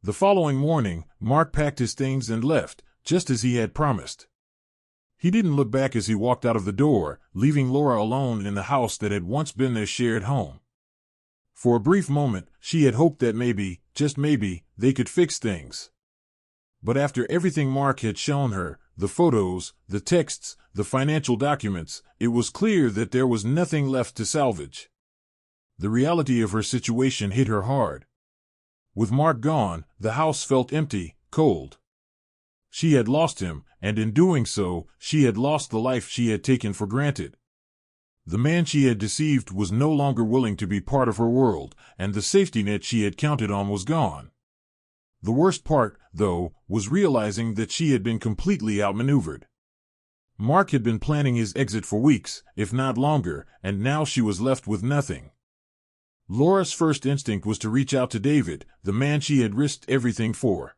The following morning, Mark packed his things and left, just as he had promised. He didn't look back as he walked out of the door, leaving Laura alone in the house that had once been their shared home. For a brief moment, she had hoped that maybe, just maybe, they could fix things. But after everything Mark had shown her, the photos, the texts, the financial documents, it was clear that there was nothing left to salvage. The reality of her situation hit her hard. With Mark gone, the house felt empty, cold. She had lost him, and in doing so, she had lost the life she had taken for granted. The man she had deceived was no longer willing to be part of her world, and the safety net she had counted on was gone. The worst part, though, was realizing that she had been completely outmaneuvered. Mark had been planning his exit for weeks, if not longer, and now she was left with nothing. Laura's first instinct was to reach out to David, the man she had risked everything for.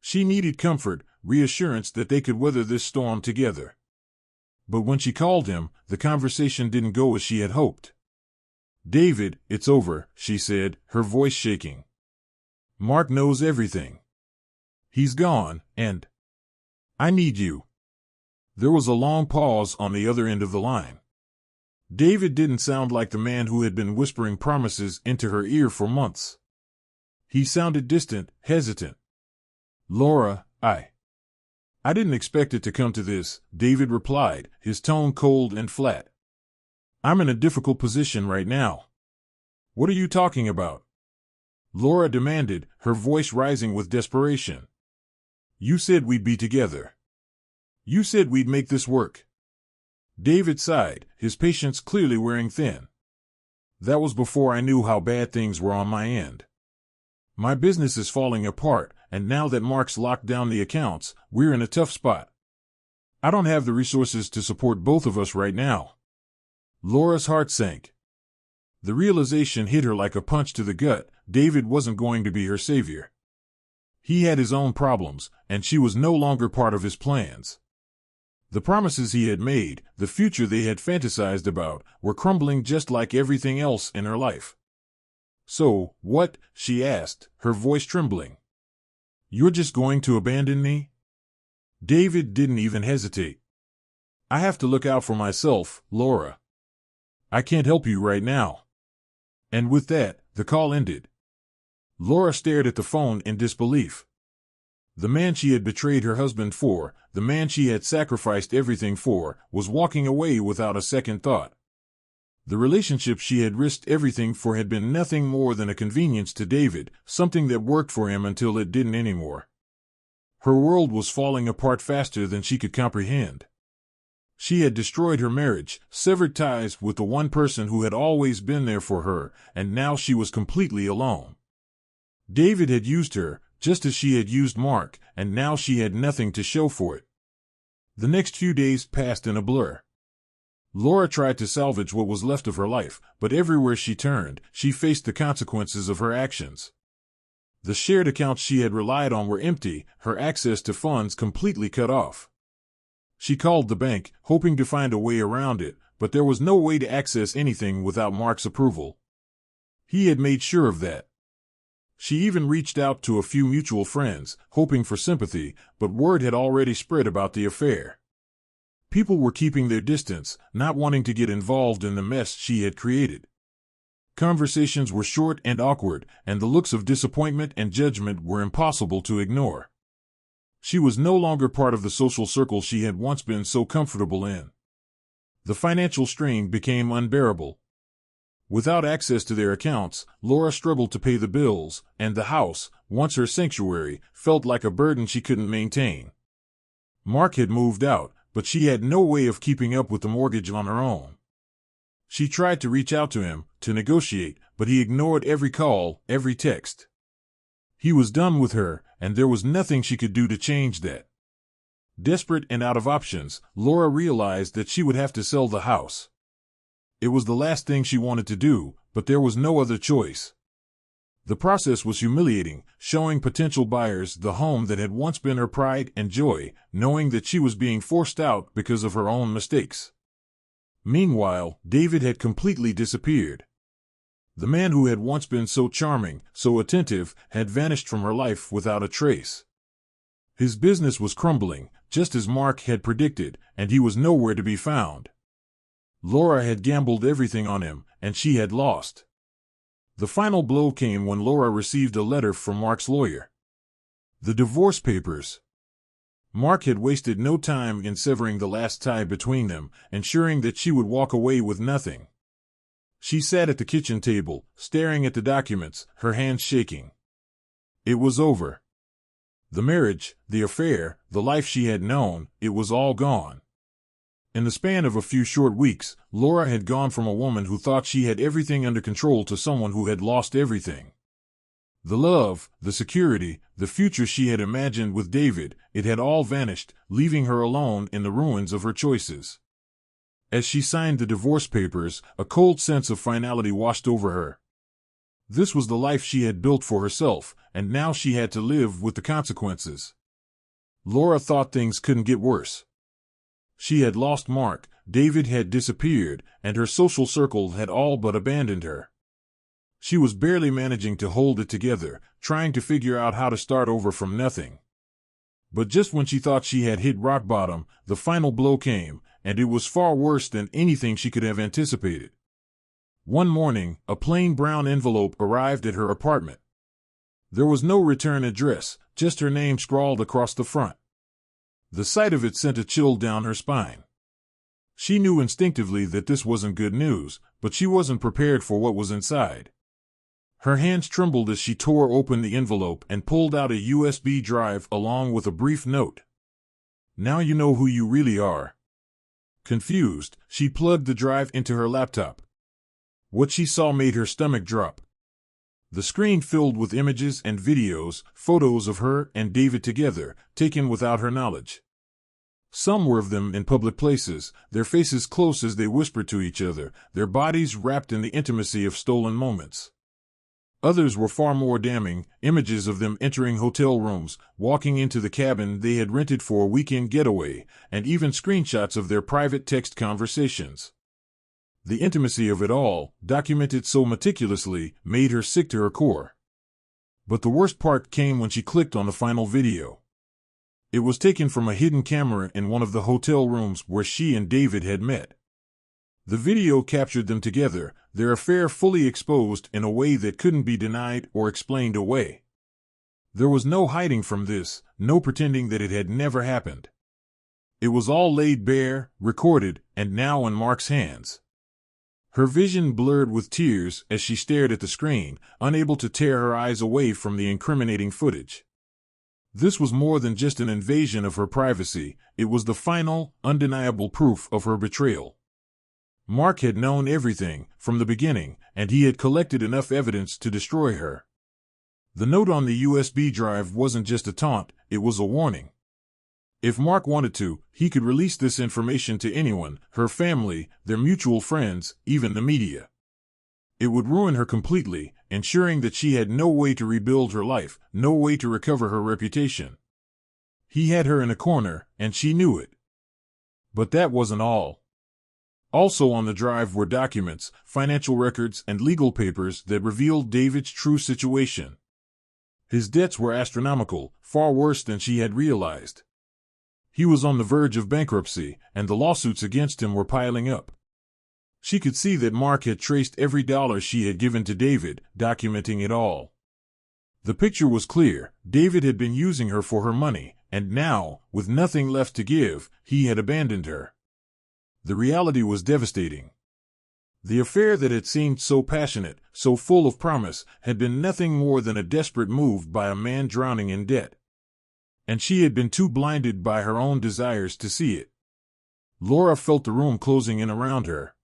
She needed comfort, reassurance that they could weather this storm together. But when she called him, the conversation didn't go as she had hoped. "David, it's over," she said, her voice shaking. "Mark knows everything. He's gone, and I need you." There was a long pause on the other end of the line. David didn't sound like the man who had been whispering promises into her ear for months. He sounded distant, hesitant. "Laura, I didn't expect it to come to this," David replied, his tone cold and flat. "I'm in a difficult position right now." "What are you talking about?" Laura demanded, her voice rising with desperation. "You said we'd be together. You said we'd make this work." David sighed, his patience clearly wearing thin. "That was before I knew how bad things were on my end. My business is falling apart, and now that Mark's locked down the accounts, we're in a tough spot. I don't have the resources to support both of us right now." Laura's heart sank. The realization hit her like a punch to the gut. David wasn't going to be her savior. He had his own problems, and she was no longer part of his plans. The promises he had made, the future they had fantasized about, were crumbling just like everything else in her life. "So, what?" she asked, her voice trembling. "You're just going to abandon me?" David didn't even hesitate. "I have to look out for myself, Laura. I can't help you right now." And with that, the call ended. Laura stared at the phone in disbelief. The man she had betrayed her husband for, the man she had sacrificed everything for, was walking away without a second thought. The relationship she had risked everything for had been nothing more than a convenience to David, something that worked for him until it didn't anymore. Her world was falling apart faster than she could comprehend. She had destroyed her marriage, severed ties with the one person who had always been there for her, and now she was completely alone. David had used her, just as she had used Mark, and now she had nothing to show for it. The next few days passed in a blur. Laura tried to salvage what was left of her life, but everywhere she turned, she faced the consequences of her actions. The shared accounts she had relied on were empty, her access to funds completely cut off. She called the bank, hoping to find a way around it, but there was no way to access anything without Mark's approval. He had made sure of that. She even reached out to a few mutual friends, hoping for sympathy, but word had already spread about the affair. People were keeping their distance, not wanting to get involved in the mess she had created. Conversations were short and awkward, and the looks of disappointment and judgment were impossible to ignore. She was no longer part of the social circle she had once been so comfortable in. The financial strain became unbearable. Without access to their accounts, Laura struggled to pay the bills, and the house, once her sanctuary, felt like a burden she couldn't maintain. Mark had moved out, but she had no way of keeping up with the mortgage on her own. She tried to reach out to him, to negotiate, but he ignored every call, every text. He was done with her, and there was nothing she could do to change that. Desperate and out of options, Laura realized that she would have to sell the house. It was the last thing she wanted to do, but there was no other choice. The process was humiliating, showing potential buyers the home that had once been her pride and joy, knowing that she was being forced out because of her own mistakes. Meanwhile, David had completely disappeared. The man who had once been so charming, so attentive, had vanished from her life without a trace. His business was crumbling, just as Mark had predicted, and he was nowhere to be found. Laura had gambled everything on him, and she had lost. The final blow came when Laura received a letter from Mark's lawyer. The divorce papers. Mark had wasted no time in severing the last tie between them, ensuring that she would walk away with nothing. She sat at the kitchen table, staring at the documents, her hands shaking. It was over. The marriage, the affair, the life she had known, it was all gone. In the span of a few short weeks, Laura had gone from a woman who thought she had everything under control to someone who had lost everything. The love, the security, the future she had imagined with David, it had all vanished, leaving her alone in the ruins of her choices. As she signed the divorce papers, a cold sense of finality washed over her. This was the life she had built for herself, and now she had to live with the consequences. Laura thought things couldn't get worse. She had lost Mark, David had disappeared, and her social circle had all but abandoned her. She was barely managing to hold it together, trying to figure out how to start over from nothing. But just when she thought she had hit rock bottom, the final blow came, and it was far worse than anything she could have anticipated. One morning, a plain brown envelope arrived at her apartment. There was no return address, just her name scrawled across the front. The sight of it sent a chill down her spine. She knew instinctively that this wasn't good news, but she wasn't prepared for what was inside. Her hands trembled as she tore open the envelope and pulled out a USB drive along with a brief note. "Now you know who you really are." Confused, she plugged the drive into her laptop. What she saw made her stomach drop. The screen filled with images and videos, photos of her and David together, taken without her knowledge. Some were of them in public places, their faces close as they whispered to each other, their bodies wrapped in the intimacy of stolen moments. Others were far more damning, images of them entering hotel rooms, walking into the cabin they had rented for a weekend getaway, and even screenshots of their private text conversations. The intimacy of it all, documented so meticulously, made her sick to her core. But the worst part came when she clicked on the final video. It was taken from a hidden camera in one of the hotel rooms where she and David had met. The video captured them together, their affair fully exposed in a way that couldn't be denied or explained away. There was no hiding from this, no pretending that it had never happened. It was all laid bare, recorded, and now in Mark's hands. Her vision blurred with tears as she stared at the screen, unable to tear her eyes away from the incriminating footage. This was more than just an invasion of her privacy, it was the final, undeniable proof of her betrayal. Mark had known everything, from the beginning, and he had collected enough evidence to destroy her. The note on the USB drive wasn't just a taunt, it was a warning. If Mark wanted to, he could release this information to anyone, her family, their mutual friends, even the media. It would ruin her completely, ensuring that she had no way to rebuild her life, no way to recover her reputation. He had her in a corner, and she knew it. But that wasn't all. Also on the drive were documents, financial records, and legal papers that revealed David's true situation. His debts were astronomical, far worse than she had realized. He was on the verge of bankruptcy, and the lawsuits against him were piling up. She could see that Mark had traced every dollar she had given to David, documenting it all. The picture was clear. David had been using her for her money, and now, with nothing left to give, he had abandoned her. The reality was devastating. The affair that had seemed so passionate, so full of promise, had been nothing more than a desperate move by a man drowning in debt. And she had been too blinded by her own desires to see it. Laura felt the room closing in around her.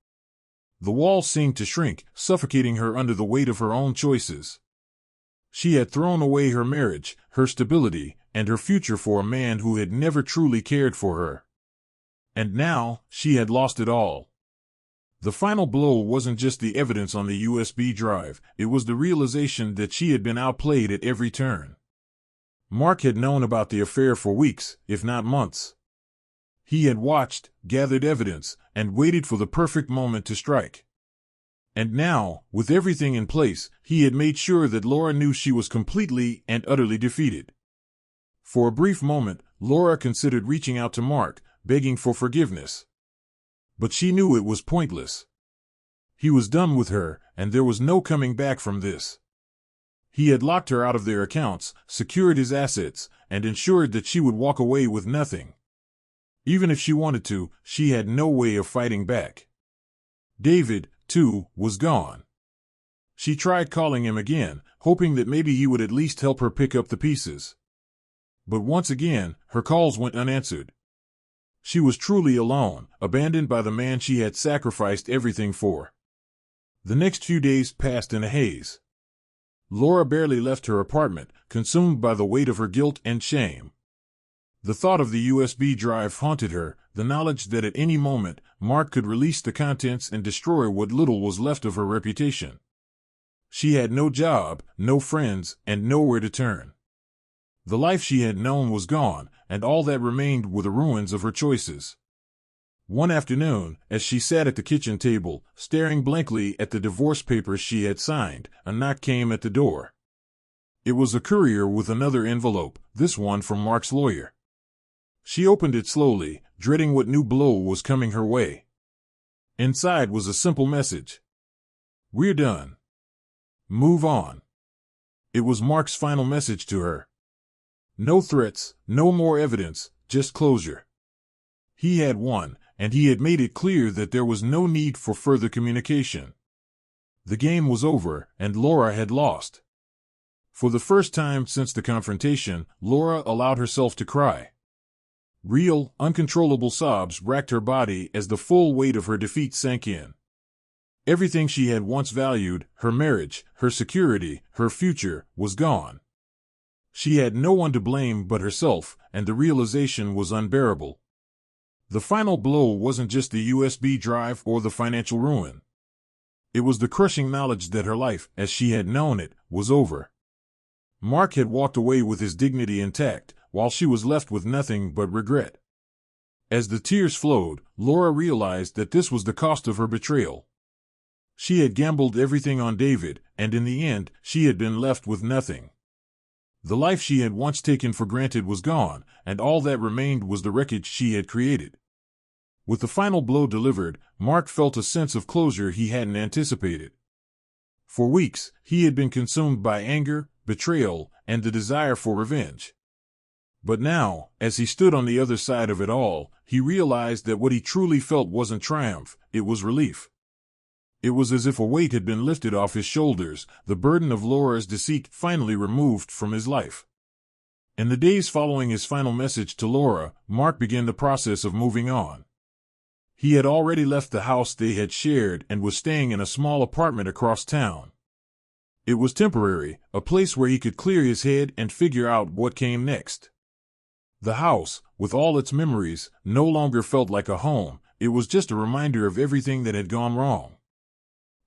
The walls seemed to shrink, suffocating her under the weight of her own choices. She had thrown away her marriage, her stability, and her future for a man who had never truly cared for her. And now, she had lost it all. The final blow wasn't just the evidence on the USB drive, it was the realization that she had been outplayed at every turn. Mark had known about the affair for weeks, if not months. He had watched, gathered evidence, and waited for the perfect moment to strike. And now, with everything in place, he had made sure that Laura knew she was completely and utterly defeated. For a brief moment, Laura considered reaching out to Mark, begging for forgiveness. But she knew it was pointless. He was done with her, and there was no coming back from this. He had locked her out of their accounts, secured his assets, and ensured that she would walk away with nothing. Even if she wanted to, she had no way of fighting back. David, too, was gone. She tried calling him again, hoping that maybe he would at least help her pick up the pieces. But once again, her calls went unanswered. She was truly alone, abandoned by the man she had sacrificed everything for. The next few days passed in a haze. Laura barely left her apartment, consumed by the weight of her guilt and shame. The thought of the USB drive haunted her, the knowledge that at any moment Mark could release the contents and destroy what little was left of her reputation. She had no job, no friends, and nowhere to turn. The life she had known was gone, and all that remained were the ruins of her choices. One afternoon, as she sat at the kitchen table, staring blankly at the divorce papers she had signed, a knock came at the door. It was a courier with another envelope, this one from Mark's lawyer. She opened it slowly, dreading what new blow was coming her way. Inside was a simple message. "We're done. Move on." It was Mark's final message to her. No threats, no more evidence, just closure. He had won, and he had made it clear that there was no need for further communication. The game was over, and Laura had lost. For the first time since the confrontation, Laura allowed herself to cry. Real, uncontrollable sobs racked her body as the full weight of her defeat sank in. Everything she had once valued, her marriage, her security, her future, was gone. She had no one to blame but herself, and the realization was unbearable. The final blow wasn't just the USB drive or the financial ruin. It was the crushing knowledge that her life, as she had known it, was over. Mark had walked away with his dignity intact, while she was left with nothing but regret. As the tears flowed, Laura realized that this was the cost of her betrayal. She had gambled everything on David, and in the end, she had been left with nothing. The life she had once taken for granted was gone, and all that remained was the wreckage she had created. With the final blow delivered, Mark felt a sense of closure he hadn't anticipated. For weeks, he had been consumed by anger, betrayal, and the desire for revenge. But now, as he stood on the other side of it all, he realized that what he truly felt wasn't triumph, it was relief. It was as if a weight had been lifted off his shoulders, the burden of Laura's deceit finally removed from his life. In the days following his final message to Laura, Mark began the process of moving on. He had already left the house they had shared and was staying in a small apartment across town. It was temporary, a place where he could clear his head and figure out what came next. The house, with all its memories, no longer felt like a home, it was just a reminder of everything that had gone wrong.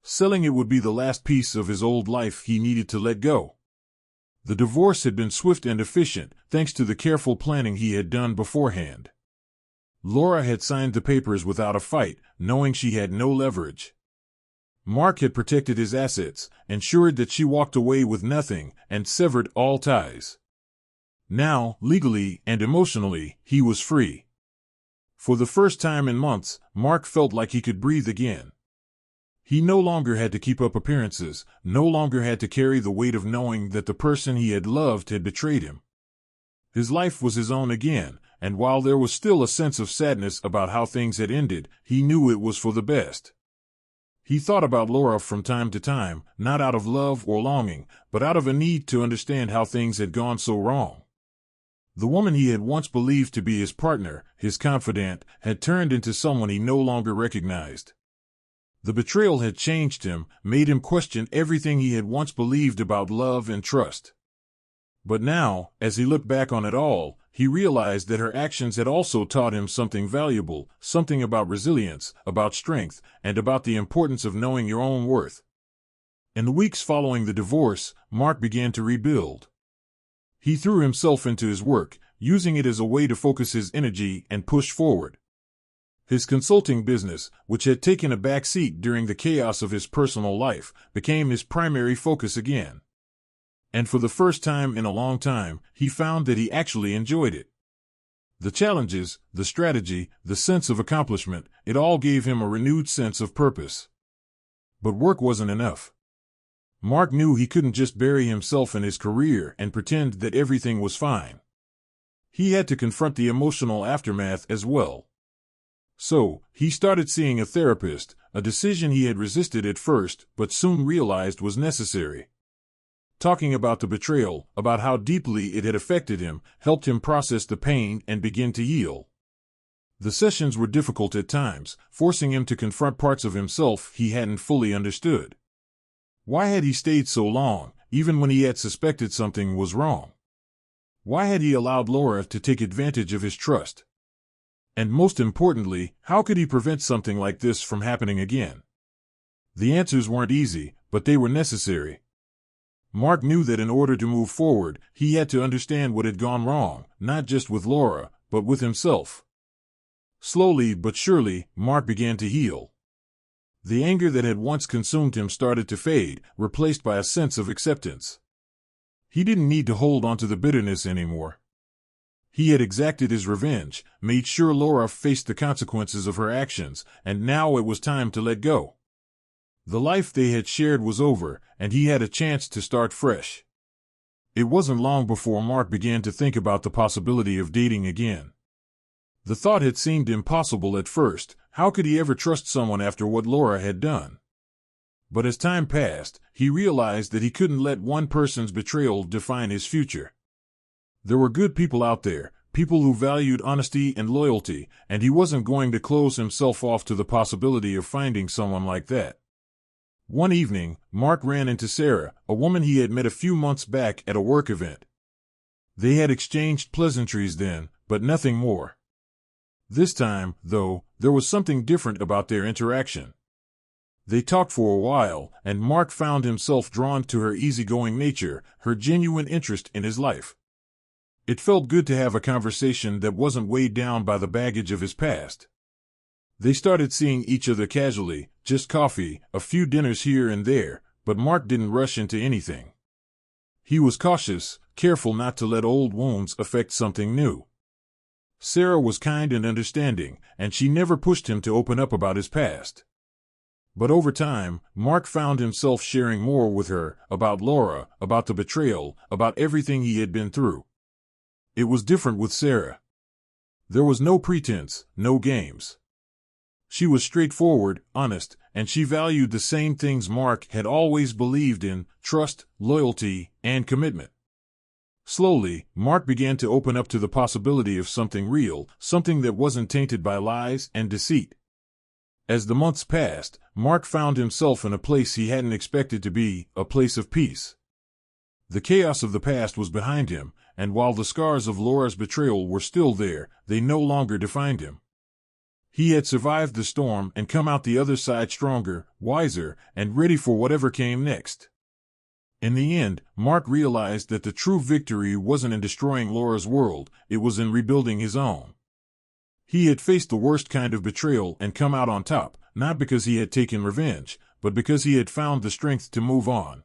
Selling it would be the last piece of his old life he needed to let go. The divorce had been swift and efficient, thanks to the careful planning he had done beforehand. Laura had signed the papers without a fight, knowing she had no leverage. Mark had protected his assets, ensured that she walked away with nothing, and severed all ties. Now, legally and emotionally, he was free. For the first time in months, Mark felt like he could breathe again. He no longer had to keep up appearances, no longer had to carry the weight of knowing that the person he had loved had betrayed him. His life was his own again, and while there was still a sense of sadness about how things had ended, he knew it was for the best. He thought about Laura from time to time, not out of love or longing, but out of a need to understand how things had gone so wrong. The woman he had once believed to be his partner, his confidant, had turned into someone he no longer recognized. The betrayal had changed him, made him question everything he had once believed about love and trust. But now, as he looked back on it all, he realized that her actions had also taught him something valuable, something about resilience, about strength, and about the importance of knowing your own worth. In the weeks following the divorce, Mark began to rebuild. He threw himself into his work, using it as a way to focus his energy and push forward. His consulting business, which had taken a back seat during the chaos of his personal life, became his primary focus again. And for the first time in a long time, he found that he actually enjoyed it. The challenges, the strategy, the sense of accomplishment, it all gave him a renewed sense of purpose. But work wasn't enough. Mark knew he couldn't just bury himself in his career and pretend that everything was fine. He had to confront the emotional aftermath as well. So, he started seeing a therapist, a decision he had resisted at first but soon realized was necessary. Talking about the betrayal, about how deeply it had affected him, helped him process the pain and begin to heal. The sessions were difficult at times, forcing him to confront parts of himself he hadn't fully understood. Why had he stayed so long, even when he had suspected something was wrong? Why had he allowed Laura to take advantage of his trust? And most importantly, how could he prevent something like this from happening again? The answers weren't easy, but they were necessary. Mark knew that in order to move forward, he had to understand what had gone wrong, not just with Laura, but with himself. Slowly but surely, Mark began to heal. The anger that had once consumed him started to fade, replaced by a sense of acceptance. He didn't need to hold on to the bitterness anymore. He had exacted his revenge, made sure Laura faced the consequences of her actions, and now it was time to let go. The life they had shared was over, and he had a chance to start fresh. It wasn't long before Mark began to think about the possibility of dating again. The thought had seemed impossible at first. How could he ever trust someone after what Laura had done? But as time passed, he realized that he couldn't let one person's betrayal define his future. There were good people out there, people who valued honesty and loyalty, and he wasn't going to close himself off to the possibility of finding someone like that. One evening, Mark ran into Sarah, a woman he had met a few months back at a work event. They had exchanged pleasantries then, but nothing more. This time, though, there was something different about their interaction. They talked for a while, and Mark found himself drawn to her easygoing nature, her genuine interest in his life. It felt good to have a conversation that wasn't weighed down by the baggage of his past. They started seeing each other casually, just coffee, a few dinners here and there, but Mark didn't rush into anything. He was cautious, careful not to let old wounds affect something new. Sarah was kind and understanding, and she never pushed him to open up about his past. But over time, Mark found himself sharing more with her, about Laura, about the betrayal, about everything he had been through. It was different with Sarah. There was no pretense, no games. She was straightforward, honest, and she valued the same things Mark had always believed in: trust, loyalty, and commitment. Slowly, Mark began to open up to the possibility of something real, something that wasn't tainted by lies and deceit. As the months passed, Mark found himself in a place he hadn't expected to be, a place of peace. The chaos of the past was behind him, and while the scars of Laura's betrayal were still there, they no longer defined him. He had survived the storm and come out the other side stronger, wiser, and ready for whatever came next. In the end, Mark realized that the true victory wasn't in destroying Laura's world, it was in rebuilding his own. He had faced the worst kind of betrayal and come out on top, not because he had taken revenge, but because he had found the strength to move on.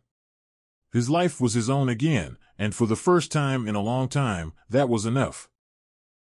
His life was his own again, and for the first time in a long time, that was enough.